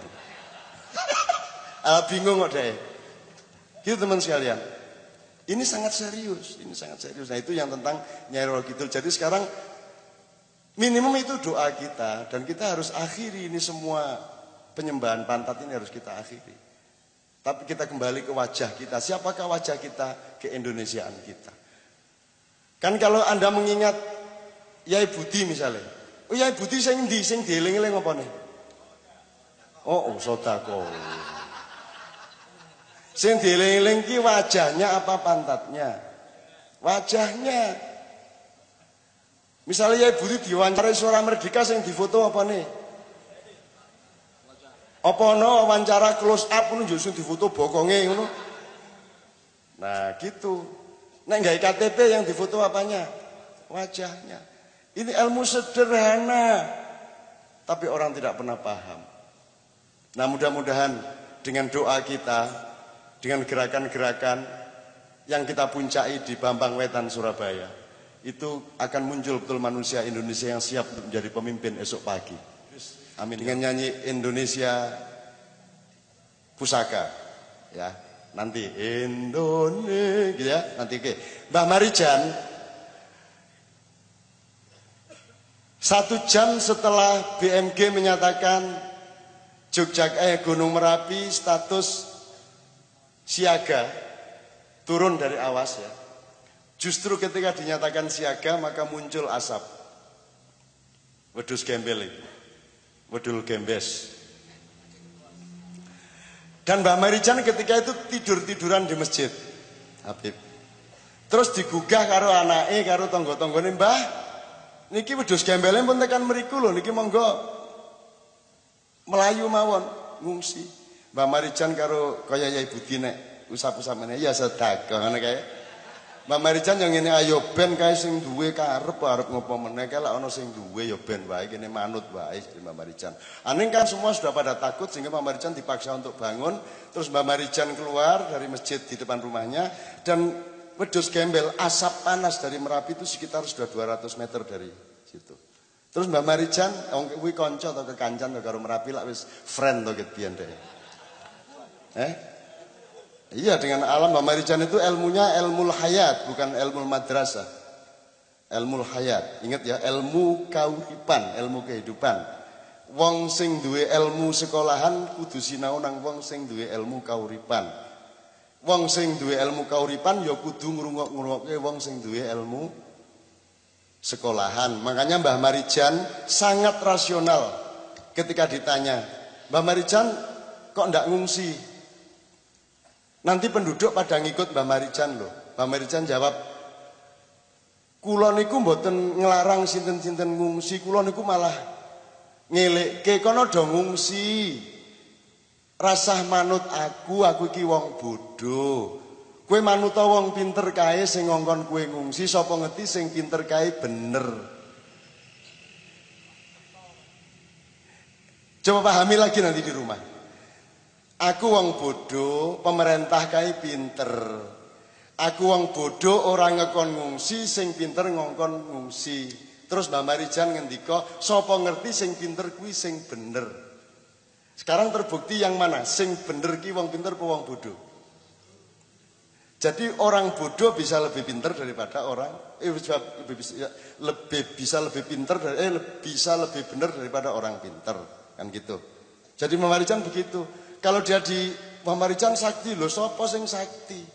Bingung kok dhek. Gitu teman sekalian. Ini sangat serius, ini sangat serius. Nah itu yang tentang Nyai Roro Kidul. Jadi sekarang minimum itu doa kita dan kita harus akhiri ini semua penyembahan pantat ini harus kita akhiri. Tapi kita kembali ke wajah kita. Siapakah wajah kita? Keindonesiaan kita. Kan kalau Anda mengingat Yai Budi misalnya. Oh Yai Budi sing ndi sing dieling-eling apa nih? Oh sedekah. Sing dieling-eling ki wajahnya apa pantatnya? Wajahnya. Misalnya Yai Budi diwawancarai Suara Merdeka sing difoto apa nih? Apa no wawancara close up ngono yo sing difoto bokonge ngono. Nah, gitu. Nek gawe KTP yang difoto apanya? Wajahnya. Ini ilmu sederhana. Tapi orang tidak pernah paham. Nah, mudah-mudahan dengan doa kita, dengan gerakan-gerakan yang kita puncai di Bambang Wetan Surabaya, itu akan muncul betul manusia Indonesia yang siap menjadi pemimpin esok pagi. Amin. Dengan nyanyi Indonesia Pusaka, ya nanti Indonesia, gitu ya nanti ke Mbah Marijan. 1 jam setelah BMG menyatakan Gunung Merapi status siaga, turun dari awas ya. Justru ketika dinyatakan siaga maka muncul asap. Wedhus gembel itu. Wedul gembes. Dan Mbah Marijan ketika itu tidur-tiduran di masjid Habib. Terus digugah karo anake karo tangga-tanggane, "Mbah, niki wedhus gembele pun tekan mriku lho, niki monggo melayu mawon ngungsi." Mbah Marijan karo kaya Yai Budi nek usap-usap meneh ya sedekah ngono kae. Mbah Marijan yang ngene ayo ben kae sing duwe karep arep ngopo meneh kae lek ana sing duwe ya ben wae kene manut wae Mbah Marijan. Aning kan semua sudah pada takut sehingga Mbah Marijan dipaksa untuk bangun, terus Mbah Marijan keluar dari masjid di depan rumahnya dan wedhus gembel asap panas dari Merapi itu sekitar sudah 200 meter dari situ. Terus Mbah Marijan wong kuwi kanca atau kekancan karo Merapi lak wis friend to ket biyen deh. Iya, dengan alam Mbah Marijan itu ilmunya ilmu hayat, bukan ilmu madrasah. Ilmu hayat. Ingat ya, ilmu kauripan, ilmu kehidupan. Wong sing duwe ilmu sekolahan kudu sinau nang wong sing duwe ilmu kauripan. Wong sing duwe ilmu kauripan ya kudu ngrungok-ngrungokke wong sing duwe ilmu sekolahan. Makanya Mbah Marijan sangat rasional ketika ditanya, "Mbah Marijan kok ndak ngungsi?" Nanti penduduk pada ngikut Mbah Marijan loh. Mbah Marijan jawab, "Kula niku mboten nglarang sinten-sinten ngungsi, kula niku malah ngelekke kono do ngungsi. Rasah manut aku iki wong bodho. Kowe manut wong pinter kae sing ngongkon kowe ngungsi, sapa ngerti sing pinter kae bener." Coba pahami lagi nanti di rumah. Aku wong bodoh, pemerintah kae pinter. Aku wong bodoh, orang ngekon ngungsi, sing pinter ngongkon ngungsi. Terus Mbah Marijan ngendika, sapa ngerti sing pinter kuwi sing bener. Sekarang terbukti yang mana? Sing bener ki wong pinter apa wong bodoh? Jadi orang bodoh bisa lebih pinter daripada orang bisa lebih pinter bisa lebih bener daripada orang pinter, kan gitu. Jadi Mbah Marijan begitu. Kalau dia di Mbah Marijan sakti lho, sapa sing sakti?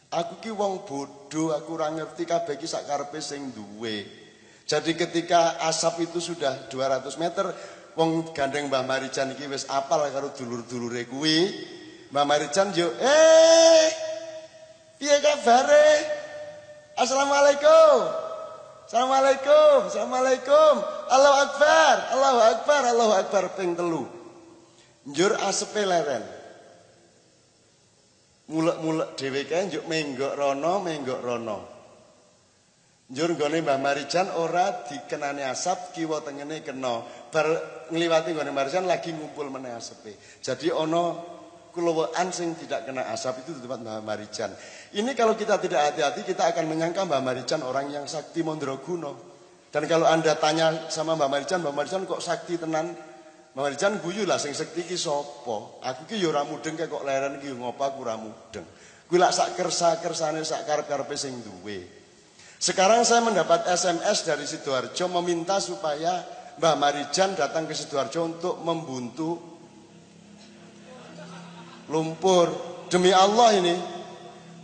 Aku ki wong bodoh, aku ora ngerti kabeh ki sak karepe sing duwe. Jadi ketika asap itu sudah 200 meter, wong gandeng Mbah Marijan iki wis apal karo dulur-dulure kuwi. Mbah Marijan yo, piye kabare? Assalamualaikum. Assalamualaikum. Assalamualaikum. Allahu Akbar. Allahu Akbar. Allahu Akbar ping 3. Njur asepe leren. Mulek-mulek dhewe kae njuk menggok rono. Njur nggone Mbah Marijan ora dikenani asap, kiwa tengene kena. Bar ngliwati nggone Marijan lagi ngumpul meneh asepe. Jadi ana Kulowoan sing tidak kena asap itu di tempat Mbah Marijan. Ini kalau kita tidak hati-hati kita akan menyangka Mbah Marijan orang yang sakti Mandraguna. Dan kalau Anda tanya sama Mbah Marijan kok sakti tenan? Mbah Marijan guyu lah sing sakti ki sapa? Aku ki ya ora mudeng kok leren ki ngopo aku ora mudeng. Kuwi lak sak kersa-kersane sak karep-karepe sing duwe. Sekarang saya mendapat SMS dari Sidoarjo meminta supaya Mbah Marijan datang ke Sidoarjo untuk membuntu lumpur. Demi Allah ini.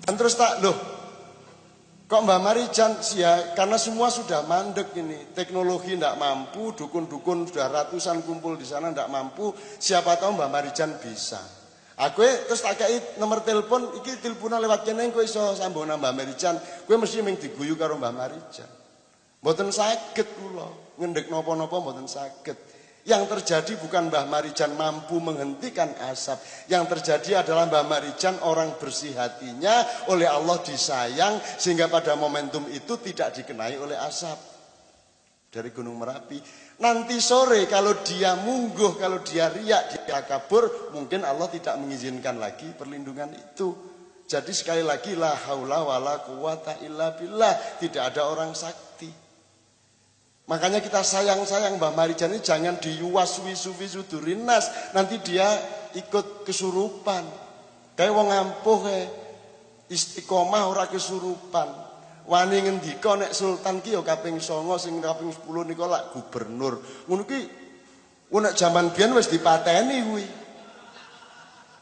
Dan terus kok Mbah Marijan ya karena semua sudah mandek ini. Teknologi tidak mampu, dukun-dukun sudah ratusan kumpul di sana tidak mampu. Siapa tahu Mbah Marijan bisa. Aku terus tak kei nomor telepon, iki teleponan lewat kene kowe iso sambung Mbah Marijan. Kowe mesti mung diguyu karo Mbah Marijan. Mboten saged kula, ngendhek napa-napa mboten saged. Yang terjadi bukan Mbah Marijan mampu menghentikan asap. Yang terjadi adalah Mbah Marijan orang bersih hatinya, oleh Allah disayang sehingga pada momentum itu tidak dikenai oleh asap dari Gunung Merapi. Nanti sore kalau dia mungguh, kalau dia riak, dia kabur, mungkin Allah tidak mengizinkan lagi perlindungan itu. Jadi sekali lagi la haula wala quwata illa billah, tidak ada orang sakti. Makanya kita sayang-sayang Mbah Marijan ini jangan diuwas-wisuwi sudurinas, nanti dia ikut kesurupan. Kayak wong ampuh istiqomah ora kesurupan. Wani ngendika nek sultan ki ya kaping 9 sing kaping 10 nika lak gubernur. Ngono ki nek jaman biyen wis dipateni kuwi.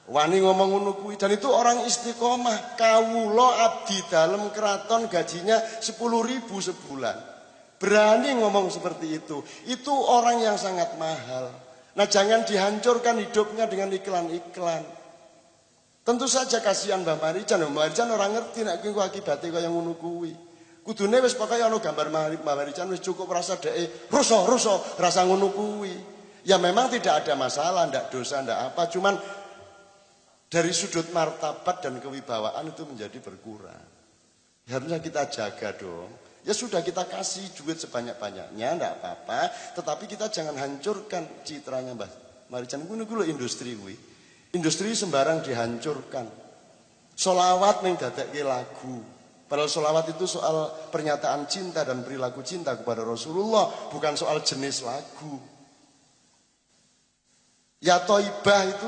Wani ngomong ngono kuwi dan itu orang istiqomah. Kawula abdi dalem keraton gajinya 10.000 sebulan. Berani ngomong seperti itu. Itu orang yang sangat mahal. Nah, jangan dihancurkan hidupnya dengan iklan-iklan. Tentu saja kasihan Mbah Marijan. Mbah Marijan orang ngerti nek kuwi akibate kaya ngono kuwi. Kudune wis pokoke ana gambar Mbah Marijan wis cukup rasa dhek rusuh rasa ngono kuwi. Ya memang tidak ada masalah, ndak dosa, ndak apa, cuman dari sudut martabat dan kewibawaan itu menjadi berkurang. Harusnya kita jaga dong. Ya sudah kita kasih duit sebanyak-banyaknya, ndak apa-apa, tetapi kita jangan hancurkan citranya Mbah Marijan. Kuwi lho industri kuwi. Industri sembarang dihancurkan. Sholawat ning dadekke lagu. Padahal sholawat itu soal pernyataan cinta dan perilaku cinta kepada Rasulullah, bukan soal jenis lagu. Ya Thaibah itu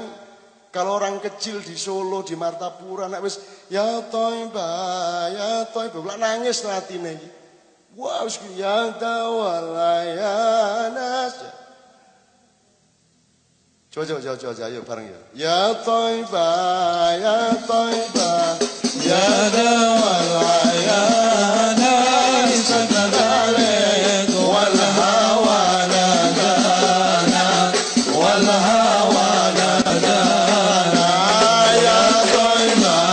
kalau orang kecil di Solo, di Martapura nek wis ya Thaibah, lak nangis atine iki. Wah, wis ya tawalayana. Coba, ayo bareng ya. Ya Thaibah, ya dawalayana isnadalik wal hawa nadana wal hawa nadana ya Thaibah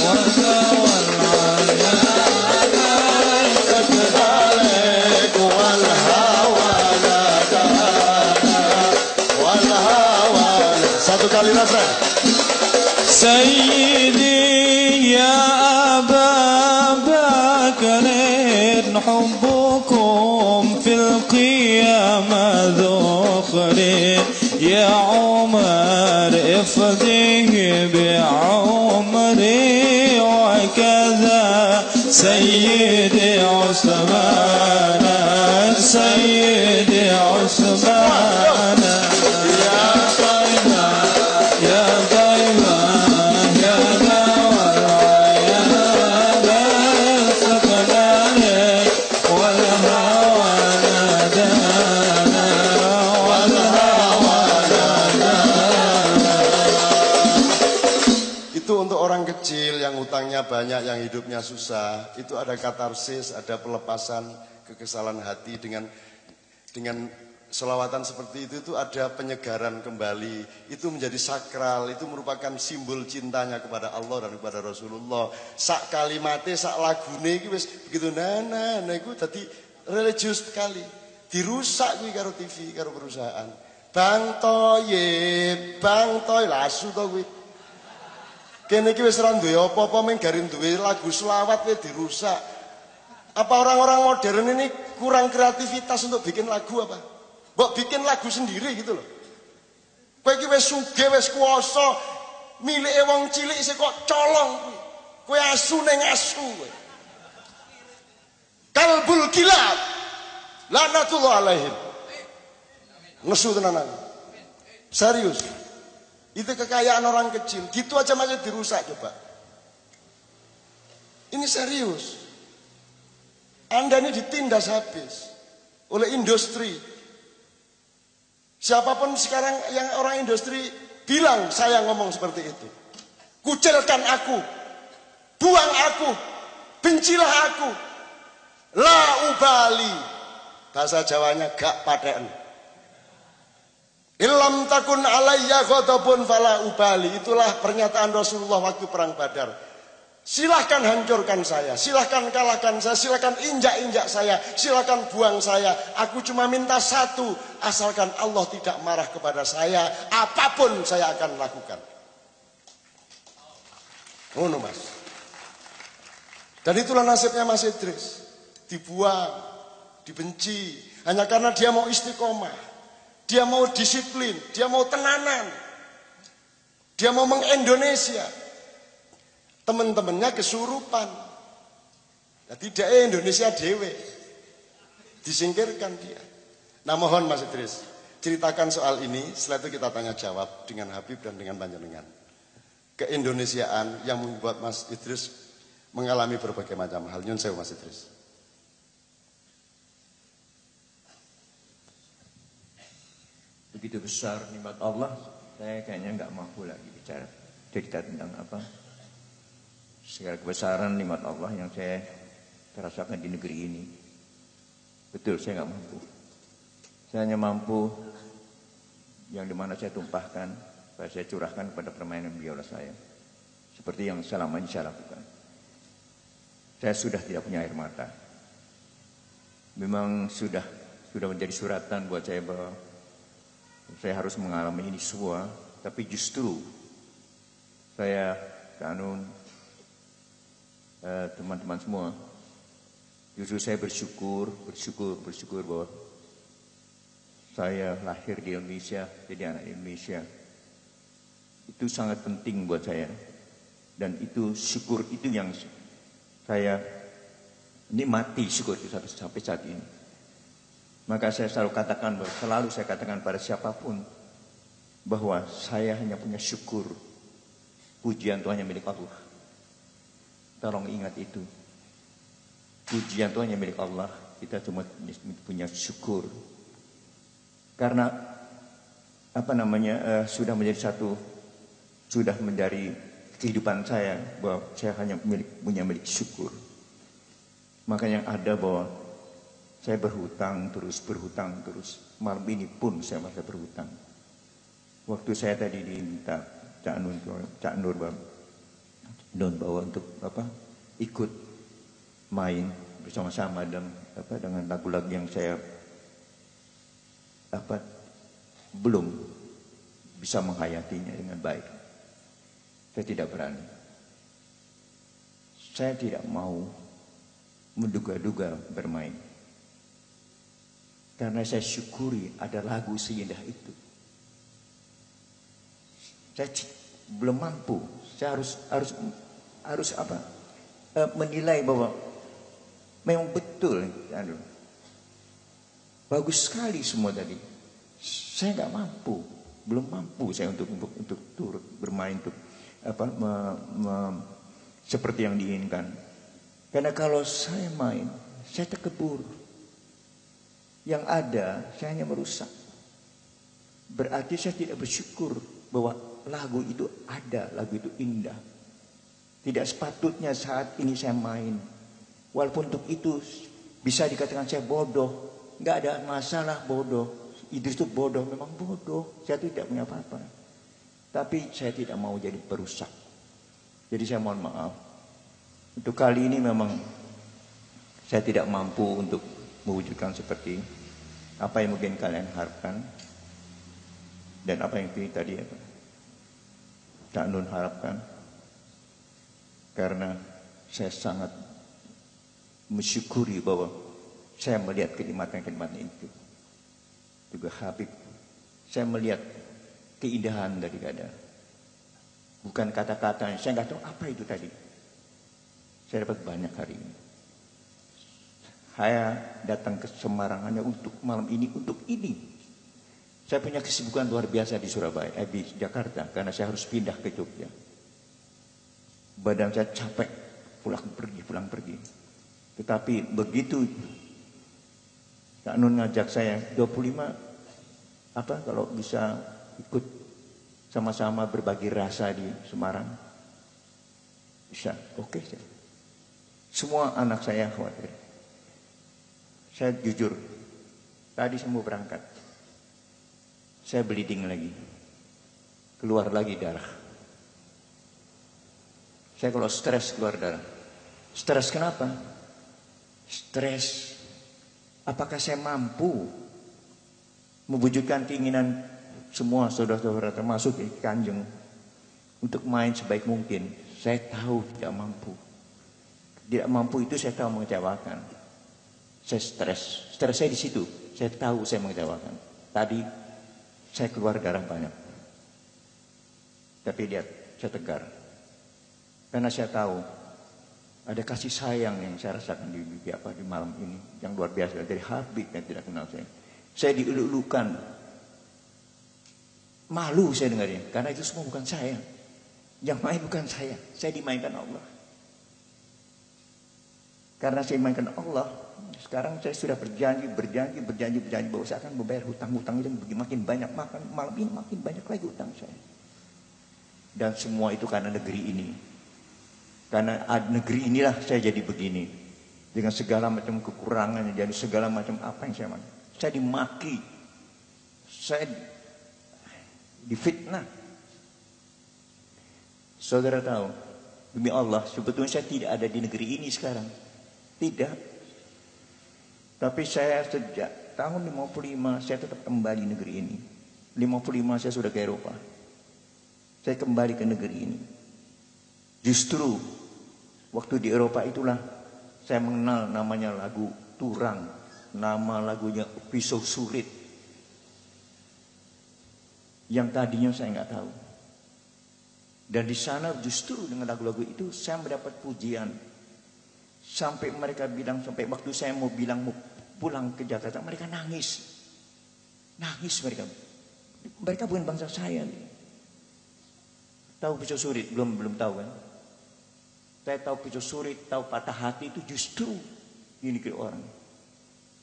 wa dawalayana isnadalik wal hawa nadana. Satu kali refren. Sayyidi ya Aba Bakr hubbukum fil qiyamah dhukhri ya Umar ifdihi bi umri wa kadha Sayyidi Uthman Sayyidi Uthman kecil yang utangnya banyak, yang hidupnya susah, itu ada katarsis, ada pelepasan kekesalan hati dengan selawatan seperti itu ada penyegaran kembali. Itu menjadi sakral, itu merupakan simbol cintanya kepada Allah dan kepada Rasulullah. Sak kalimate, sak lagune iki wis begitu nah iku dadi religius sekali. Dirusak kuwi karo TV, karo perusahaan. Bang Toyib lasu to kuwi. Kene iki wis ora duwe apa-apa mung garing duwe lagu selawat wis dirusak. Apa orang-orang modern ini kurang kreativitas untuk bikin lagu apa? Mbok bikin lagu sendiri gitu loh. Kowe iki wis sugih, wis kuwasa, milike wong cilik isih kok colong kuwi. Kowe asune ngasu kowe. Kalbul kilab lanatullah alaihim. Nesu tenanan. Serius. Itu kekayaan orang kecil. Gitu aja masih dirusak coba. Ini serius. Anda ini ditindas habis oleh industri. Siapapun sekarang yang orang industri bilang saya ngomong seperti itu. Kucilkan aku. Buang aku. Bencilah aku. La ubali. Bahasa Jawanya gak paten. Illam takun alayya ghadabun fala ubali. Itulah pernyataan Rasulullah waktu perang Badar. Silahkan hancurkan saya, silahkan kalahkan saya, silahkan injak-injak saya, silahkan buang saya. Aku cuma minta satu, asalkan Allah tidak marah kepada saya, apapun saya akan lakukan. Oh no, Mas. Dan itulah nasibnya Mas Idris. Dibuang, dibenci, hanya karena dia mau istiqomah, dia mau disiplin, dia mau tenanan, dia mau mengindonesia. Teman-temannya kesurupan. Nah, tidak Indonesia dewe. Disingkirkan dia. Nah mohon Mas Idris, ceritakan soal ini, setelah itu kita tanya jawab dengan Habib dan dengan Panjenengan. Keindonesiaan yang membuat Mas Idris mengalami berbagai macam hal. Nyun sewu Mas Idris. Begitu besar nikmat Allah, saya kayaknya nggak mampu lagi bicara cerita tentang apa. Segala kebesaran nikmat Allah yang saya terasakan di negeri ini. Betul, saya nggak mampu. Saya hanya mampu yang dimana saya tumpahkan, saya curahkan kepada permainan biola saya. Seperti yang selama ini saya lakukan. Saya sudah tidak punya air mata. Memang sudah menjadi suratan buat saya bahwa saya harus mengalami ini semua. Tapi justru saya kanun teman-teman semua, justru saya bersyukur bahwa saya lahir di Indonesia, jadi anak Indonesia. Itu sangat penting buat saya, dan itu syukur itu yang saya nikmati, syukur itu sampai saat ini. Maka saya selalu katakan pada siapapun bahwa saya hanya punya syukur, pujian Tuhan yang milik Allah. Tolong ingat itu. Pujian Tuhan yang milik Allah. Kita cuma punya syukur. Karena sudah menjadi kehidupan saya bahwa saya hanya punya milik syukur. Maka yang ada bahwa saya berhutang terus. Malam ini pun saya masih berhutang. Waktu saya tadi diminta Cak Nur bawa untuk ikut main bersama-sama dengan lagu-lagu yang saya belum bisa menghayatinya dengan baik. Saya tidak berani. Saya tidak mau menduga-duga bermain. Karena saya syukuri ada lagu seindah itu. Saya belum mampu. Saya harus menilai bahwa memang betul. Bagus sekali semua tadi. Saya nggak mampu, belum mampu saya untuk turut bermain untuk seperti yang diinginkan. Karena kalau saya main, saya terkebur. Yang ada, saya hanya merusak. Berarti saya tidak bersyukur bahwa lagu itu ada, lagu itu indah. Tidak sepatutnya saat ini saya main. Walaupun untuk itu bisa dikatakan saya bodoh. Nggak ada masalah bodoh. Idris itu bodoh, memang bodoh. Saya tidak punya apa-apa. Tapi saya tidak mau jadi perusak. Jadi saya mohon maaf. Untuk kali ini memang saya tidak mampu untuk mewujudkan seperti apa yang mungkin kalian harapkan. Dan apa yang tadi Cak Nun harapkan. Karena saya sangat mensyukuri bahwa saya melihat kenikmatan-kenikmatan itu. Juga Habib, saya melihat keindahan daripada. Bukan kata-kata, saya nggak tahu apa itu tadi. Saya dapat banyak hari ini. Saya datang ke Semarang hanya untuk malam ini, untuk ini. Saya punya kesibukan luar biasa di Surabaya, di Jakarta, karena saya harus pindah ke Jogja. Badan saya capek, pulang pergi. Tetapi begitu Kak Nun ngajak saya 25, kalau bisa ikut sama-sama berbagi rasa di Semarang, bisa, oke. Semua anak saya khawatir. Saya jujur, tadi saya mau berangkat, saya bleeding lagi, keluar lagi darah. Saya kalau stres keluar darah. Stres kenapa? Stres, apakah saya mampu mewujudkan keinginan semua saudara-saudara termasuk Kanjeng untuk main sebaik mungkin? Saya tahu tidak mampu. Tidak mampu itu saya tahu mengecewakan. Saya stres saya di situ. Saya tahu saya mengecewakan. Tadi saya keluar darah banyak. Tapi lihat, saya tegar. Karena saya tahu ada kasih sayang yang saya rasakan di malam ini yang luar biasa dari Habib yang tidak kenal saya. Saya dielulukan. Malu saya dengarnya, karena itu semua bukan saya. Yang main bukan saya dimainkan Allah. Karena saya dimainkan Allah, sekarang saya sudah berjanji bahwa saya akan membayar hutang-hutang itu makin banyak. Malam ini makin banyak lagi hutang saya. Dan semua itu karena negeri ini. Karena negeri inilah saya jadi begini. Dengan segala macam kekurangannya, jadi segala macam apa yang saya makan. Saya dimaki. Saya difitnah. Saudara tahu, demi Allah, sebetulnya saya tidak ada di negeri ini sekarang. Tidak. Tapi saya sejak tahun 55 saya tetap kembali negeri ini. 55 saya sudah ke Eropa. Saya kembali ke negeri ini. Justru waktu di Eropa itulah saya mengenal namanya lagu Turang. Nama lagunya Pisau Surit. Yang tadinya saya nggak tahu. Dan di sana justru dengan lagu-lagu itu saya mendapat pujian. Sampai mereka bilang, sampai waktu saya mau bilang mau pulang ke Jakarta, mereka nangis. Nangis mereka. Mereka bukan bangsa saya. Tahu Pisau Surit? Belum tahu kan? Saya tahu Pisau Surit, tahu Patah Hati itu justru ini ke orang.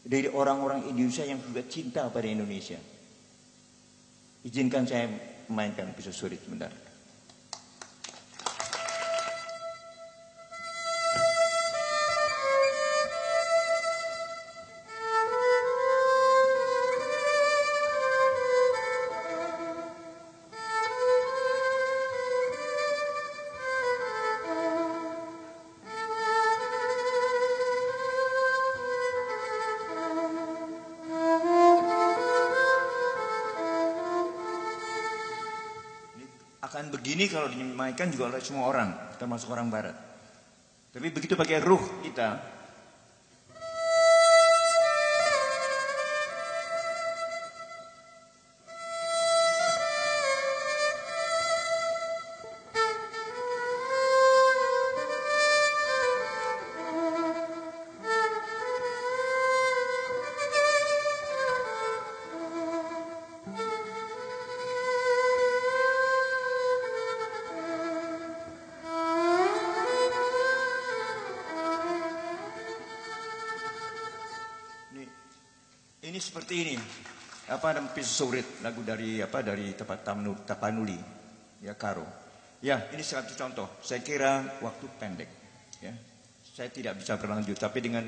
Dari orang-orang Indonesia yang juga cinta pada Indonesia. Izinkan saya mainkan Pisau Surit sebentar. Akan begini kalau dimainkan juga oleh semua orang, termasuk orang Barat. Tapi begitu pakai ruh kita, ini seperti ini. Ada Pisau Surit, lagu dari Tapanuli, ya Karo. Ya, ini satu contoh. Saya kira waktu pendek, ya. Saya tidak bisa berlanjut, tapi dengan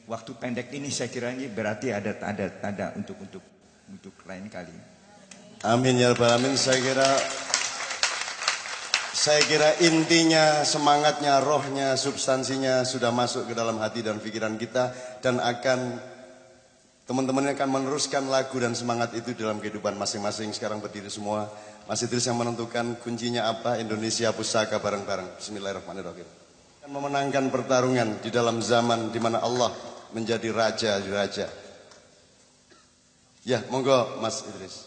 waktu pendek ini saya kira ini berarti ada tanda untuk lain kali. Amin ya rabbal alamin. Saya kira intinya, semangatnya, rohnya, substansinya sudah masuk ke dalam hati dan pikiran kita, dan teman-teman akan meneruskan lagu dan semangat itu dalam kehidupan masing-masing. Sekarang berdiri semua. Mas Idris yang menentukan kuncinya apa. Indonesia Pusaka bareng-bareng. Bismillahirrahmanirrahim. Akan memenangkan pertarungan di dalam zaman di mana Allah menjadi raja. Ya, monggo Mas Idris.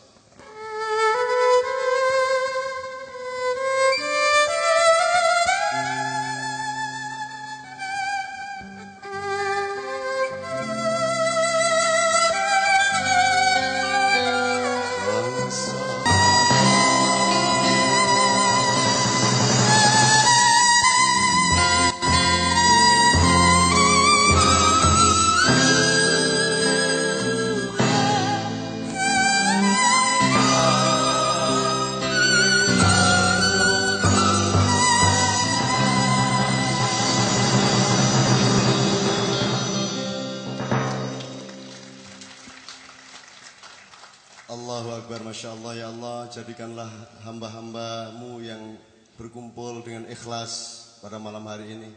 Akbar, Masya Allah. Ya Allah, jadikanlah hamba-hambamu yang berkumpul dengan ikhlas pada malam hari ini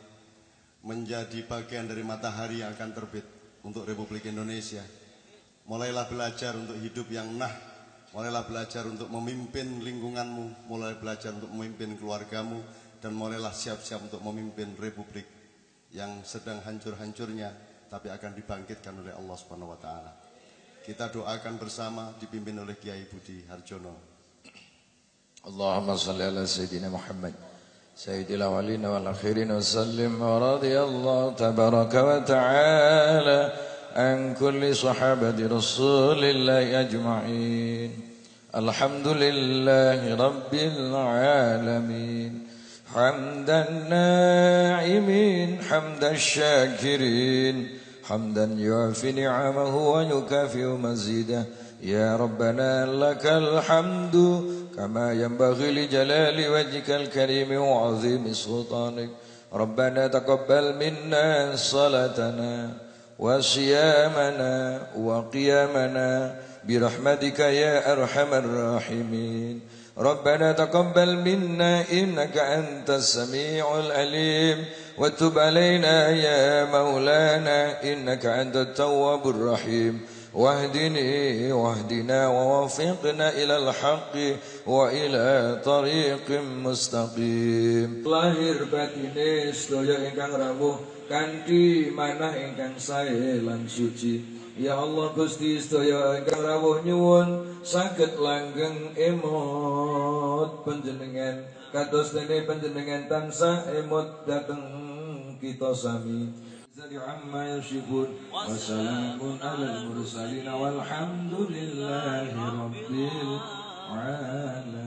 menjadi bagian dari matahari yang akan terbit untuk Republik Indonesia. Mulailah belajar untuk hidup yang mulailah belajar untuk memimpin lingkunganmu, mulai belajar untuk memimpin keluargamu, dan mulailah siap-siap untuk memimpin Republik yang sedang hancur-hancurnya, tapi akan dibangkitkan oleh Allah Subhanahu wa Ta'ala. Kita doakan bersama, dipimpin oleh Kiai Budi Harjono. Allahumma salli ala Sayyidina Muhammad Sayyidil awalin wal akhirin wa sallim wa radiyallahu tabaraka wa ta'ala an kulli sahabati rasulillahi ajma'in. Alhamdulillahi rabbil alamin. Hamdan na'imin, hamdan syakirin, حمدا يعفي نعمه ويكافئ مزيده يا ربنا لك الحمد كما ينبغي لجلال وجهك الكريم وعظيم سلطانك. ربنا تقبل منا صلاتنا وصيامنا وقيامنا برحمتك يا أرحم الراحمين. ربنا تقبل منا إنك أنت السميع العليم وتب علينا يا مولانا إنك أنت التواب الرحيم. واهدنا ووفقنا إلى الحق وإلى طريق مستقيم. Lahir batine sedaya ingkang rawuh kanthi manah ingkang sae lan suci. Ya Allah Gusti, sedaya ingkang rawuh nyuwun saged langgeng emot panjenengan kados dene panjenengan tansah emot dhateng kita sami. Zali amma yasifun wa salamun alal mursalin walhamdulillahi rabbil alamin.